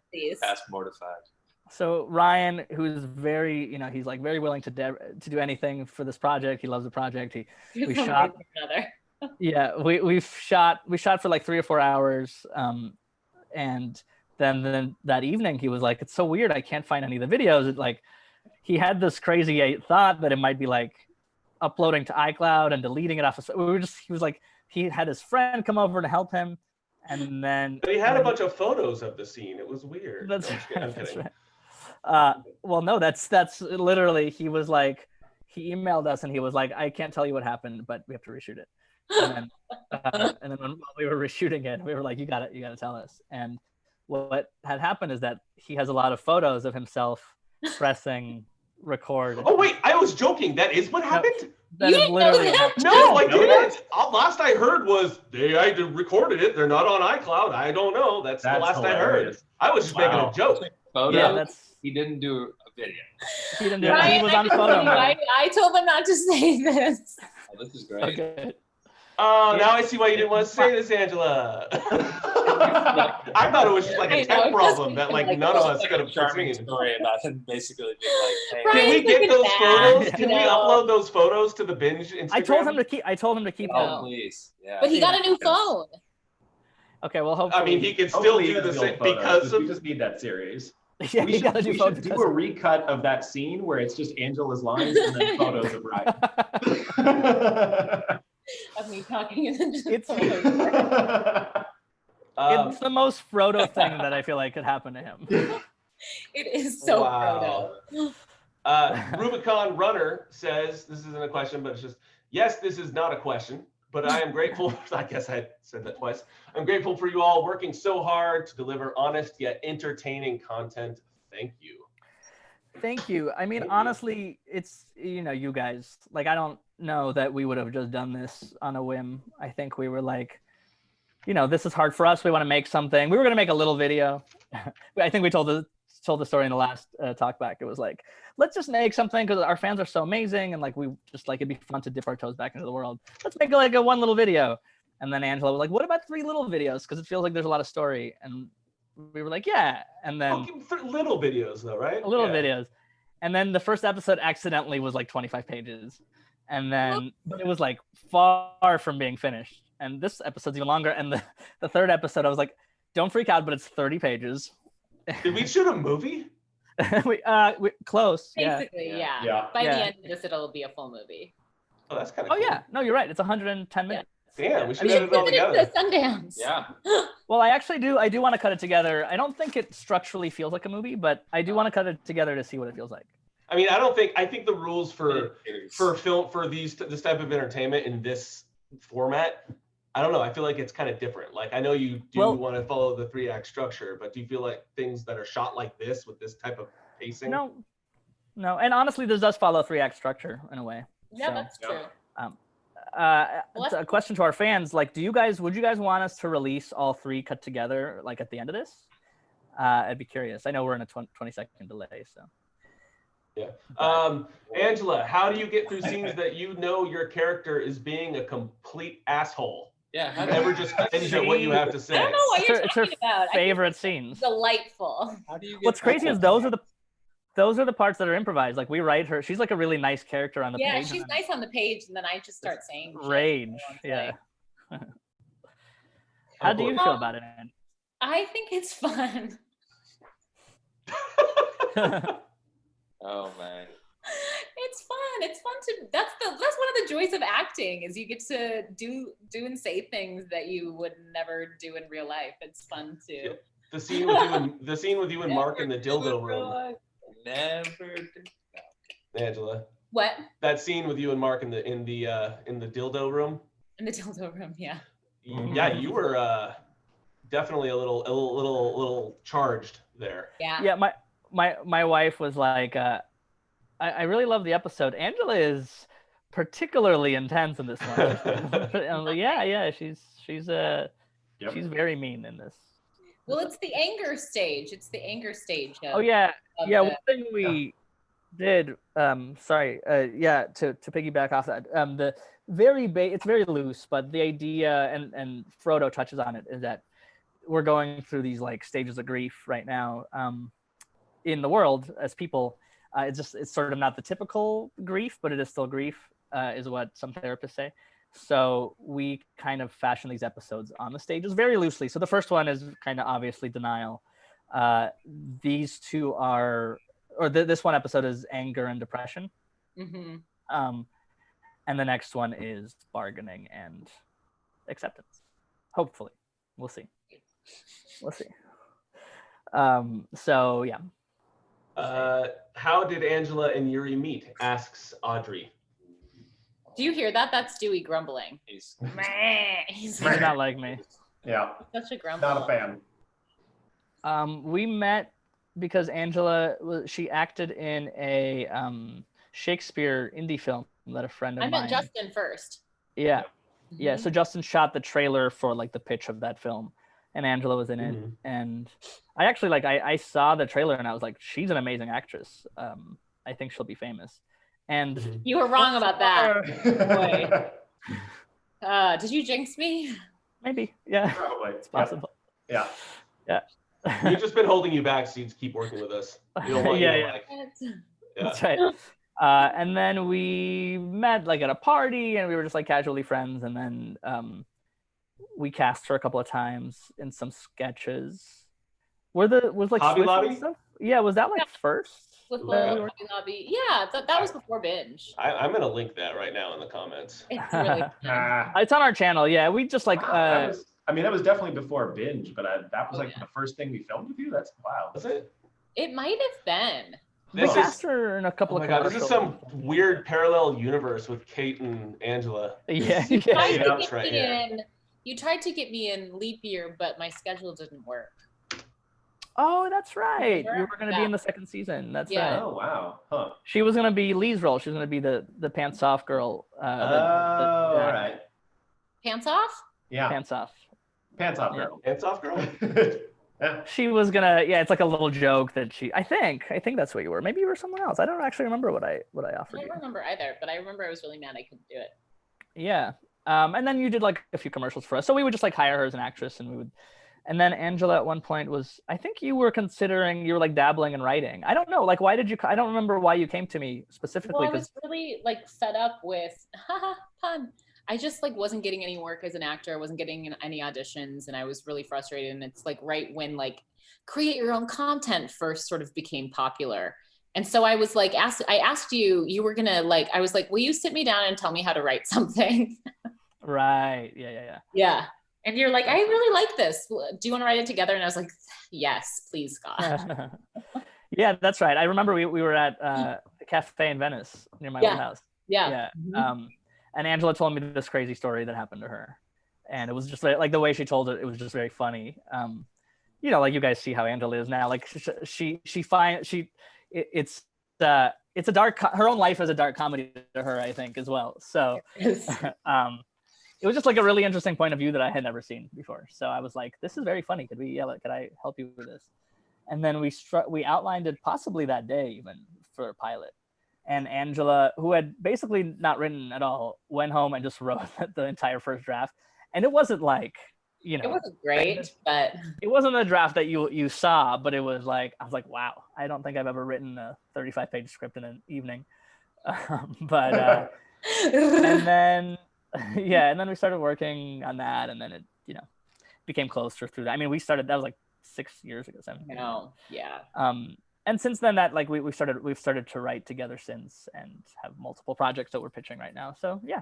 past mortified. So Ryan, who's very, he's like very willing to do anything for this project. He loves the project. We shot. Yeah, we shot for like 3 or 4 hours, and then that evening he was like, "It's so weird. I can't find any of the videos." He had this crazy thought that it might be like uploading to iCloud and deleting it off. He was like, he had his friend come over to help him, and then. But he had a bunch of photos of the scene. It was weird. That's right. Well, no, that's literally, he was like, he emailed us and he was like, "I can't tell you what happened, but we have to reshoot it." And then while we were reshooting it, we were like, you got to tell us. And what had happened is that he has a lot of photos of himself pressing record. Oh wait, I was joking. That is what happened? That is literally what happened. No, I didn't. Last I heard was I recorded it. They're not on iCloud. I don't know. That's the last hilarious. I heard. I was just making a joke. Photo? He didn't do a video. He didn't do it. He was on photo. I told him not to say this. Oh, this is great. Okay. Oh, now I see why you didn't want to say this, Angela. I thought it was just like a tech problem that like none of us could have charming story about him basically being like, "Hey, can we get those photos? Can we upload those photos to the Binge Instagram?" I told him to keep them. Oh, please. Yeah. But he got a new phone. Okay, well, hopefully. I mean, he can still do the same because we just need that series. Yeah, we should do a recut of that scene where it's just Angela's lines and then photos of Ryan. Of me talking and then just it's the most Frodo thing that I feel like could happen to him. It is so Frodo. Rubicon Runner says, this isn't a question, but it's just, yes, this is not a question, but I am grateful. I guess I said that twice. I'm grateful for you all working so hard to deliver honest yet entertaining content. Thank you. Thank you. I mean, honestly, it's, you guys, like, I don't know that we would have just done this on a whim. I think we were like, this is hard for us. We want to make something. We were going to make a little video. I think we told the story in the last talkback. It was like, let's just make something because our fans are so amazing. And like, we just like, it'd be fun to dip our toes back into the world. Let's make like a one little video. And then Angela was like, what about 3 little videos? Because it feels like there's a lot of story. And we were like, yeah. And then little videos though, right? Little videos. And then the first episode accidentally was like 25 pages. And then, but it was like far from being finished. And this episode's even longer. And the third episode, I was like, don't freak out, but it's 30 pages. Did we shoot a movie? we close. Basically, yeah. By the end of this, it'll be a full movie. Oh, that's kind of cool. Yeah. No, you're right. It's 110 minutes. Damn, we should have it all together. Sundance. Yeah. Well, I do want to cut it together. I don't think it structurally feels like a movie, but I do want to cut it together to see what it feels like. I mean, I think the rules for film, for this type of entertainment in this format, I don't know. I feel like it's kind of different. Like, I know you do want to follow the 3-act structure, but do you feel like things that are shot like this with this type of pacing? No. And honestly, this does follow a 3-act structure in a way. Yeah, that's true. A question to our fans, like, would you guys want us to release all 3 cut together, like at the end of this? I'd be curious. I know we're in a 20-second delay, so. Yeah. Angela, how do you get through scenes that your character is being a complete asshole? Yeah. How do you ever just finish what you have to say? I don't know what you're talking about. Favorite scenes. Delightful. How do you get What's crazy is those are the parts that are improvised. Like, we write her. She's like a really nice character on the page. Yeah, she's nice on the page, and then I just start saying rage. Yeah. How do you feel about it, Anne? I think it's fun. Oh man. It's fun. It's fun to. That's one of the joys of acting is you get to do and say things that you would never do in real life. It's fun too. Yeah. The scene with you and Mark in the dildo room. Never. Angela. What? That scene with you and Mark in the dildo room. In the dildo room, yeah. Yeah, you were definitely a little charged there. Yeah. Yeah, my wife was like, I really love the episode. Angela is particularly intense in this one. I'm like, yeah, she's very mean in this. Well, it's the anger stage. One thing we did, to piggyback off that, it's very loose, but the idea, and Frodo touches on it, is that we're going through these like stages of grief right now in the world as people. It's sort of not the typical grief, but it is still grief, is what some therapists say. So we kind of fashion these episodes on the stages very loosely. So the first one is kind of obviously denial. These two are, this one episode is anger and depression. Mm-hmm. And the next one is bargaining and acceptance. Hopefully, we'll see. So yeah. How did Angela and Yuri meet? Asks Audrey. Do you hear that? That's Dewey grumbling. He's not like me. Yeah. Such a grumble. Not a fan. We met because Angela she acted in a Shakespeare indie film that a friend of mine. I met Justin first. Yeah. Mm-hmm. Yeah. So Justin shot the trailer for like the pitch of that film, and Angela was in it. And I actually I saw the trailer and I was like, she's an amazing actress. I think she'll be famous. And you were wrong about that. Boy. Did you jinx me? Maybe. Yeah. Probably. It's possible. Yeah. We've just been holding you back so you keep working with us. You don't want That's right. And then we met like at a party and we were just like casually friends. And then we cast her a couple of times in some sketches. Was like Hobby Lobby? Stuff? Yeah, was that like first? With Hobby Lobby. Yeah, that was before Binge. I'm gonna link that right now in the comments. It's really fun. It's on our channel. Yeah, we just like. That was definitely before Binge, but that was like the first thing we filmed with you. That's wild. Was it? It might have been. We cast her in a couple of of commercials. This is some weird parallel universe with Kate and Angela. Yeah. You tried to get me in leap year, but my schedule didn't work. Oh, that's right. You were going to be in the second season. That's right. Oh, wow. Huh. She was going to be Lee's role. She was going to be the pants off girl. All right. Pants off? Yeah. Pants off. Pants off girl. Pants off girl? She was gonna, it's like a little joke that I think that's what you were. Maybe you were someone else. I don't actually remember what I offered you. I don't remember either, but I remember I was really mad I couldn't do it. Yeah. And then you did like a few commercials for us. So we would just like hire her as an actress, and then Angela at one point I think you were like dabbling in writing. I don't know, like why did you, I don't remember why you came to me specifically. Well, I was really like fed up with, pun. I just like wasn't getting any work as an actor. I wasn't getting any auditions, and I was really frustrated. And it's like right when like create your own content first sort of became popular. And so I was like, I asked you were gonna like, I was like, will you sit me down and tell me how to write something? Right. Yeah. And you're like, I really like this. Do you want to write it together? And I was like, yes, please, God. Yeah, that's right. I remember we were at the cafe in Venice near my old house. Yeah. Mm-hmm. And Angela told me this crazy story that happened to her. And it was just like the way she told it, it was just very funny. Like you guys see how Angela is now. Like it's a dark, her own life is a dark comedy to her, I think, as well. So it was just like a really interesting point of view that I had never seen before. So I was like, this is very funny. Could I help you with this? And then we outlined it possibly that day even for a pilot. And Angela, who had basically not written at all, went home and just wrote the entire first draft. And it wasn't like, it wasn't great, but it wasn't a draft that you saw, but it was like, I was like, wow, I don't think I've ever written a 35-page script in an evening. And then we started working on that, and then it, became closer through that. I mean, that was like 6 years ago, 7 years ago. Yeah. And since then, that like we've started to write together since, and have multiple projects that we're pitching right now. So yeah.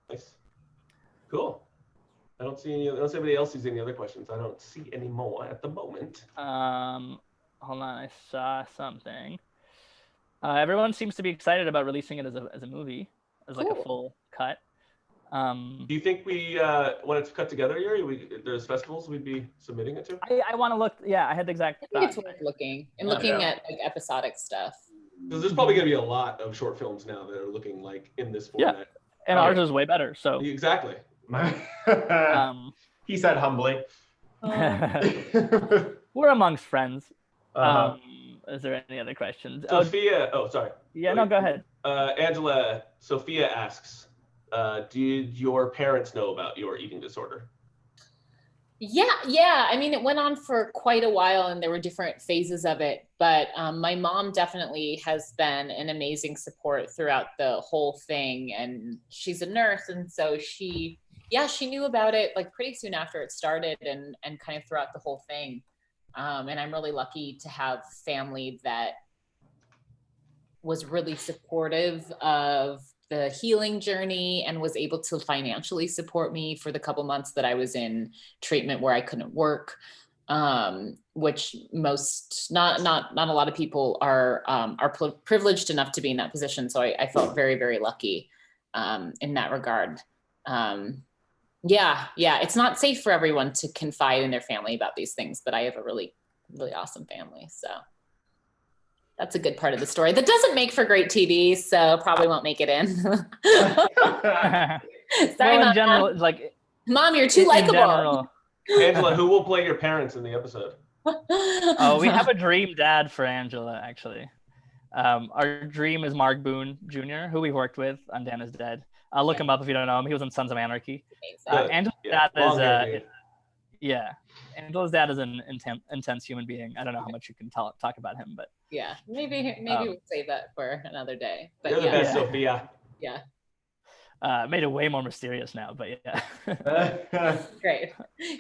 Nice. Cool. I don't see anybody else sees any other questions. I don't see any more at the moment. Hold on, I saw something. Everyone seems to be excited about releasing it as a movie, as like a full cut. Do you think we when it's cut together here, there's festivals we'd be submitting it to? I want to look. Yeah, I had the exact. I think it's worth looking at like episodic stuff. Because there's probably going to be a lot of short films now that are looking like in this format. Yeah, and ours is way better. So exactly. He said humbly. We're amongst friends. Is there any other questions? Sophia. Oh, sorry. Yeah, no, go ahead. Angela. Sophia asks, did your parents know about your eating disorder? Yeah. I mean, it went on for quite a while, and there were different phases of it. But my mom definitely has been an amazing support throughout the whole thing, and she's a nurse, and so she knew about it like pretty soon after it started, and kind of throughout the whole thing. And I'm really lucky to have family that was really supportive of the healing journey and was able to financially support me for the couple months that I was in treatment where I couldn't work, which not a lot of people are privileged enough to be in that position. So I felt very, very lucky in that regard. Yeah, it's not safe for everyone to confide in their family about these things, but I have a really, really awesome family. So that's a good part of the story that doesn't make for great TV, so probably won't make it in. Sorry, in general, it's like, Mom, you're too likable. Angela, who will play your parents in the episode? We have a dream dad for Angela, actually. Our dream is Mark Boone Jr., who we worked with on Dan is Dead. Look him up if you don't know him. He was in Sons of Anarchy. Angela's dad is Angela's dad is an intense human being. I don't know how much you can talk about him, but yeah, maybe we'll save that for another day. But you're the best, Sophia. Yeah. Made it way more mysterious now, but yeah. Great.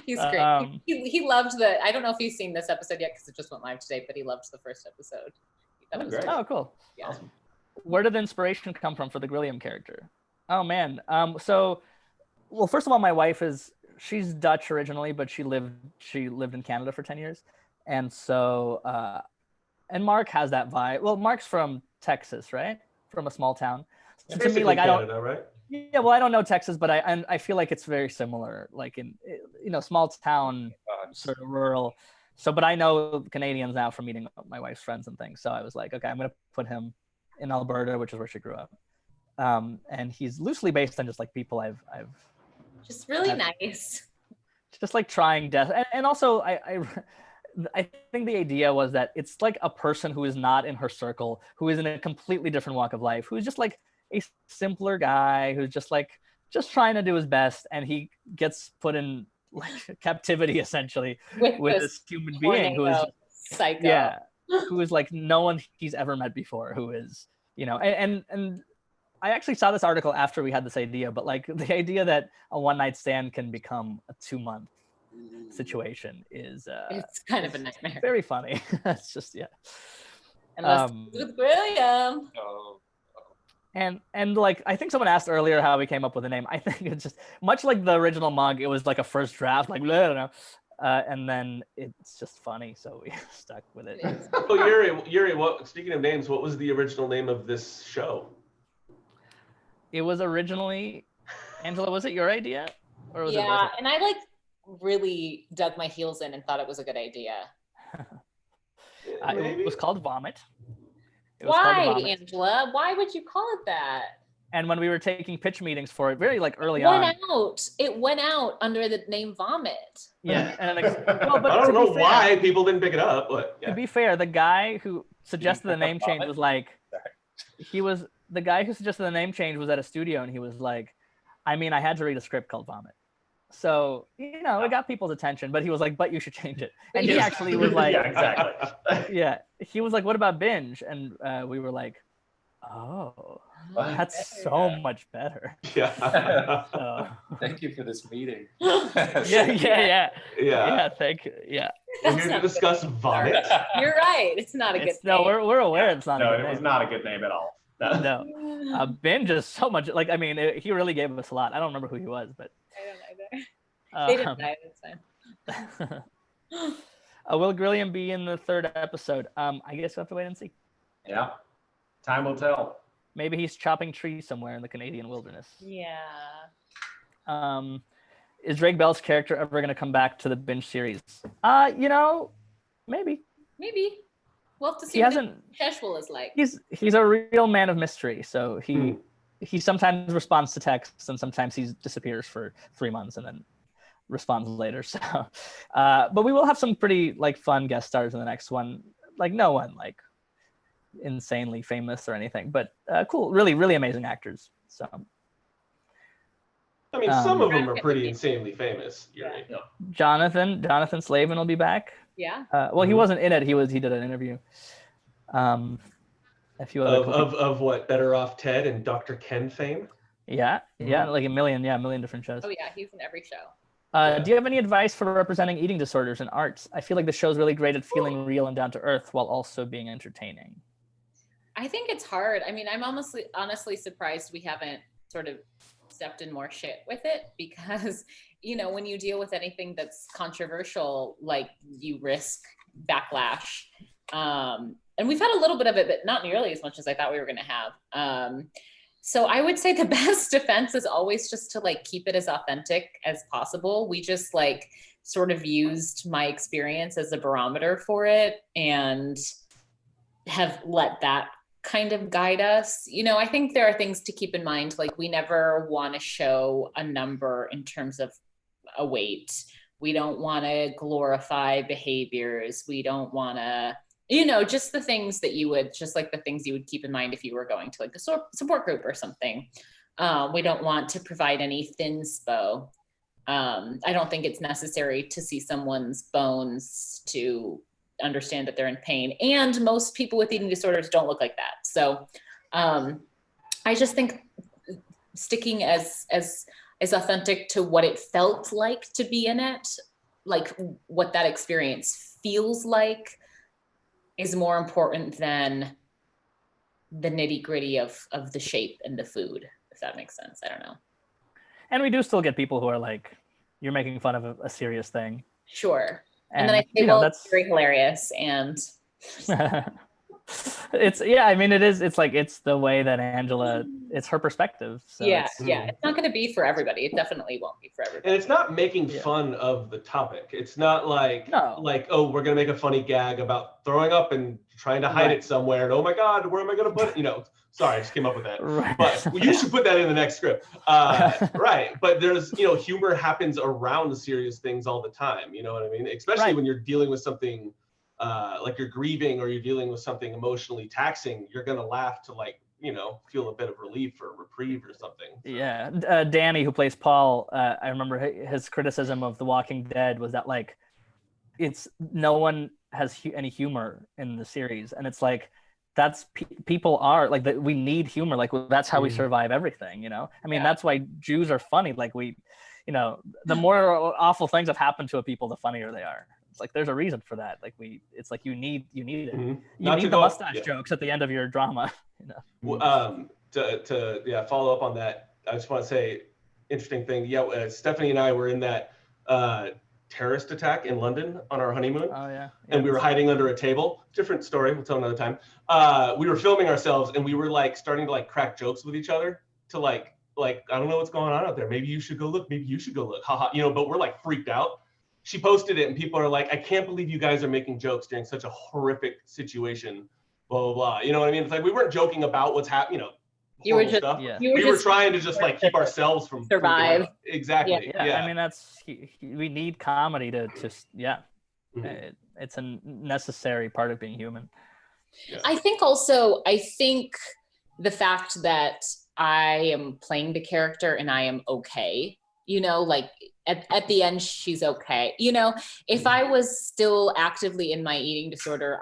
He's great. He loved I don't know if he's seen this episode yet because it just went live today, but he loved the first episode. That was great. Oh, cool. Yeah. Awesome. Where did the inspiration come from for the Grilliam character? Oh man. Well, first of all, my wife she's Dutch originally, but she lived in Canada for 10 years. And so and Mark has that vibe. Well, Mark's from Texas, right? From a small town. So to me, Basically like Canada, right? Yeah, well, I don't know Texas, but I feel like it's very similar, like in small town, sort of rural. So, but I know Canadians now from meeting my wife's friends and things. So I was like, okay, I'm gonna put him in Alberta, which is where she grew up. And he's loosely based on just like people I've just really nice. Just like trying death, and also I think the idea was that it's like a person who is not in her circle, who is in a completely different walk of life, who's just like a simpler guy who's just trying to do his best, and he gets put in like captivity essentially with this human being who is psycho. Yeah, who is like no one he's ever met before, who is and I actually saw this article after we had this idea, but like the idea that a one night stand can become a 2-month situation is it's kind of a nightmare. Very funny. It's just Unless with William. And like I think someone asked earlier how we came up with the name. I think it's just much like the original mug. It was like a first draft, like I don't know, and then it's just funny, so we stuck with it. Oh, Yuri, speaking of names, what was the original name of this show? It was originally, Angela, was it your idea? Or was it and I like really dug my heels in and thought it was a good idea. It was called Vomit. Why, Angela? Why would you call it that? And when we were taking pitch meetings for it, very like early on, it went out under the name Vomit. Yeah, and well, but I don't know why people didn't pick it up. But to be fair, the guy who suggested the name change was like, the guy who suggested the name change was at a studio, and he was like, I mean, I had to read a script called Vomit. So, it got people's attention, but he was like, but you should change it. And he actually was like, yeah, exactly. Yeah. He was like, what about Binge? And we were like, oh, that's so much better. Yeah. Thank you for this meeting. Yeah. Thank you. Yeah. We're here to discuss Vomit. You're right. It's not a good name. No, we're aware it's not a good name. No, it was not a good name at all. No. Binge is so much, like, I mean, he really gave us a lot. I don't remember who he was, but. I don't either. They didn't die. It's fine. Will Grilliam be in the 3rd episode? I guess we'll have to wait and see. Yeah. Time will tell. Maybe he's chopping trees somewhere in the Canadian wilderness. Yeah. Is Drake Bell's character ever going to come back to the Binge series? Maybe. We'll have to see what Cashwell is like. He's a real man of mystery. So he sometimes responds to texts, and sometimes he disappears for 3 months and then responds later. So, but we will have some pretty like fun guest stars in the next one. Like no one like insanely famous or anything, but cool, really, really amazing actors. So, I mean, some of them are pretty insanely famous. Yeah. Jonathan Slavin will be back. Yeah. Well, he wasn't in it. He did an interview. A few other of what, Better Off Ted and Dr. Ken fame? Yeah, like a million different shows. Oh yeah, he's in every show. Do you have any advice for representing eating disorders in arts? I feel like the show's really great at feeling real and down to earth while also being entertaining. I think it's hard. I mean, I'm honestly surprised we haven't sort of stepped in more shit with it, because, when you deal with anything that's controversial, like you risk backlash. And we've had a little bit of it, but not nearly as much as I thought we were going to have. So I would say the best defense is always just to like keep it as authentic as possible. We just like sort of used my experience as a barometer for it and have let that kind of guide us. I think there are things to keep in mind. Like we never want to show a number in terms of a weight. We don't want to glorify behaviors. We don't want to, just the things that you would, just like the things you would keep in mind if you were going to like a support group or something. We don't want to provide any thinspo. I don't think it's necessary to see someone's bones to understand that they're in pain. And most people with eating disorders don't look like that. So I just think sticking as authentic to what it felt like to be in it, like what that experience feels like, is more important than the nitty gritty of the shape and the food, if that makes sense. I don't know. And we do still get people who are like, you're making fun of a serious thing. Sure. And then I say, well, that's very hilarious. And It's I mean it is, it's like it's the way that Angela, it's her perspective. So it's not going to be for everybody. It definitely won't be for everybody. And it's not making fun of the topic. It's not like oh, we're gonna make a funny gag about throwing up and trying to hide it somewhere, and oh my god, where am I gonna put it? Sorry, I just came up with that. But you should put that in the next script. Right. But there's, humor happens around serious things all the time. You know what I mean? Especially when you're dealing with something like you're grieving or you're dealing with something emotionally taxing, you're going to laugh to feel a bit of relief or reprieve or something. So. Yeah. Danny, who plays Paul, I remember his criticism of The Walking Dead was that it's no one has any humor in the series. And it's like, that's people are like that. We need humor. Like that's how we survive everything. I mean, that's why Jews are funny. Like the more awful things have happened to a people, the funnier they are. It's like there's a reason for that. Like it's like you need it. You need the mustache jokes at the end of your drama. To follow up on that, I just want to say interesting thing. Stephanie and I were in that terrorist attack in London on our honeymoon. And we were hiding under a table. Different story, we'll tell another time. We were filming ourselves and we were starting to crack jokes with each other to I don't know what's going on out there. Maybe you should go look. Maybe you should go look. Haha. But we're freaked out. She posted it and people are like, I can't believe you guys are making jokes during such a horrific situation. Blah blah blah. You know what I mean? It's like we weren't joking about what's happening. You were just stuff. We were trying to just keep ourselves from survive. Exactly. I mean, we need comedy to it's a necessary part of being human. I think the fact that I am playing the character and I am okay, at the end she's okay. If I was still actively in my eating disorder,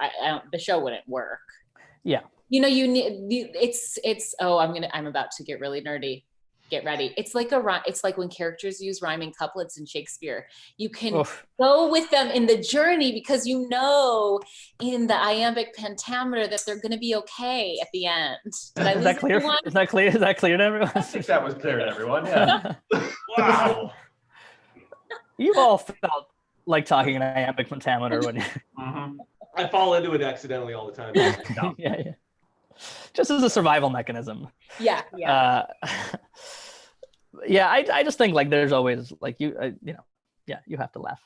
the show wouldn't work. Yeah. You need I'm about to get really nerdy. Get ready. It's like when characters use rhyming couplets in Shakespeare. You can go with them in the journey because in the iambic pentameter that they're going to be okay at the end. Is that clear? Is that clear? Is that clear to everyone? I think that was clear to everyone. Yeah. Wow. You've all felt like talking in iambic pentameter when you. I fall into it accidentally all the time. Yeah. Just as a survival mechanism. Yeah. I just think there's always you have to laugh.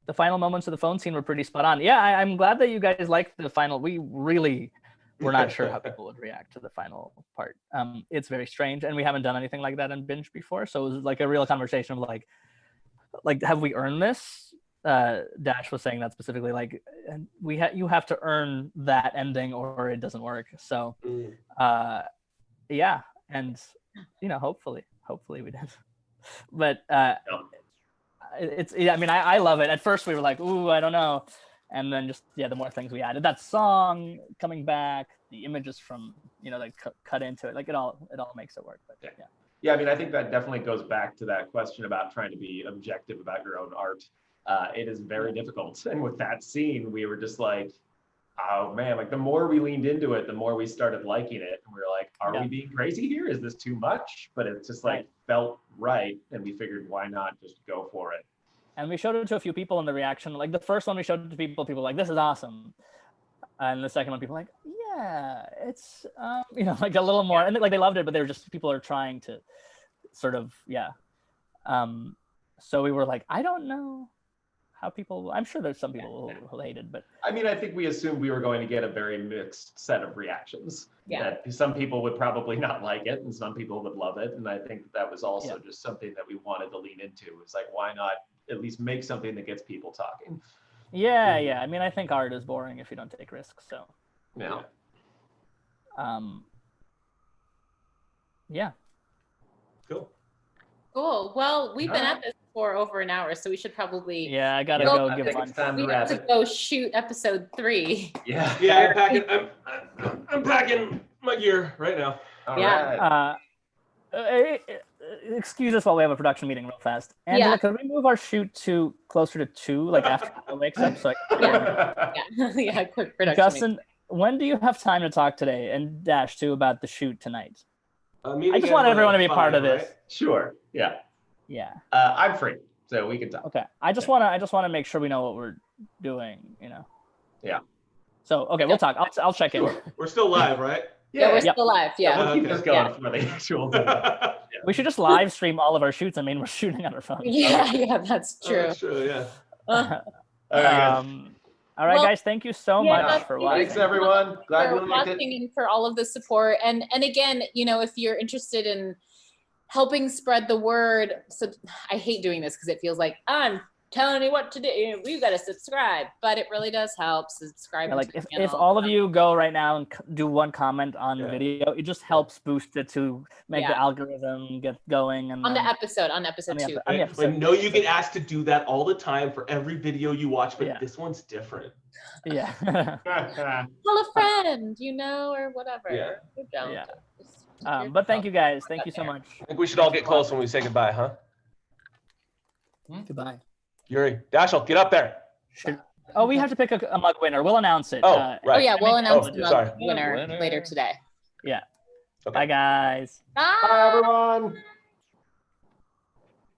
The final moments of the phone scene were pretty spot on. I'm glad that you guys liked the final. We really were not sure how people would react to the final part. It's very strange, and we haven't done anything like that in Binge before, so it was a real conversation of have we earned this? Dash was saying that specifically, you have to earn that ending or it doesn't work. So and hopefully we did. But I love it. At first we were like, ooh, I don't know, and then just the more things we added, that song coming back, the images from cut into it, it all makes it work. But I mean, I think that definitely goes back to that question about trying to be objective about your own art. It is very difficult. And with that scene, we were just like, oh man, the more we leaned into it, the more we started liking it. And we were like, are we being crazy here? Is this too much? But it's just felt right. And we figured, why not just go for it? And we showed it to a few people in the reaction. The first one we showed it to people were like, this is awesome. And the second one, people were like, yeah, it's, a little more. And they loved it, but they were just, people are trying to sort of, so we were like, I don't know how people, I'm sure there's some people who hated, but I mean, I think we assumed we were going to get a very mixed set of reactions. That some people would probably not like it and some people would love it. And I think that was also just something that we wanted to lean into. It's why not at least make something that gets people talking? I mean, I think art is boring if you don't take risks. So Cool. Well, we've been at this for over an hour, so we should probably I gotta go give lunch. We have to go shoot episode 3. I'm packing my gear right now. All right. Excuse us while we have a production meeting real fast. Angela, can we move our shoot to closer to 2, after Paul wakes up? So quick production. Justin, when do you have time to talk today? And Dash too about the shoot tonight. I just want everyone to be a part of this. Right? Sure. Yeah. Yeah. I'm free, so we can talk. Okay. I just want to make sure we know doing, you know. Yeah. So okay, we'll talk. I'll check in. Sure. We're still live, right? Yeah, we're Yep. still live. Yeah. We'll keep Okay. this going Yeah. for the actual. We should just live stream all of our shoots. I mean, we're shooting on our phones. Yeah, that's Oh, true. that's true, yeah. All right, All right, Well, guys. Thank you so yeah, much for watching. Thanks, everyone. Glad For you liked it. watching and for all of the support. And again, you know, if you're interested in helping spread the word, so I hate doing this because it feels like I'm telling you what to do. We've got to subscribe, but it really does help. Subscribe. Yeah, like to the if channel. all of you go right now and do one comment on the video, it just helps boost it to make the algorithm get going. And on then, the epistud 2. on the I episode. know you get asked to do that all the time for every video you watch, but Yeah. this one's different. Yeah. Tell a friend, you know, or whatever. Yeah. Or don't. Yeah. Just But thank you guys. Thank you so much. I think we should all get close when we say goodbye, huh? Goodbye. Yuri, Dashel, get up there. Oh, we have to pick a mug winner. We'll announce it. Oh, Oh right. yeah, we'll announce the sorry. winner Winner. later today. Yeah. Okay. Bye, guys. Bye. Bye, everyone.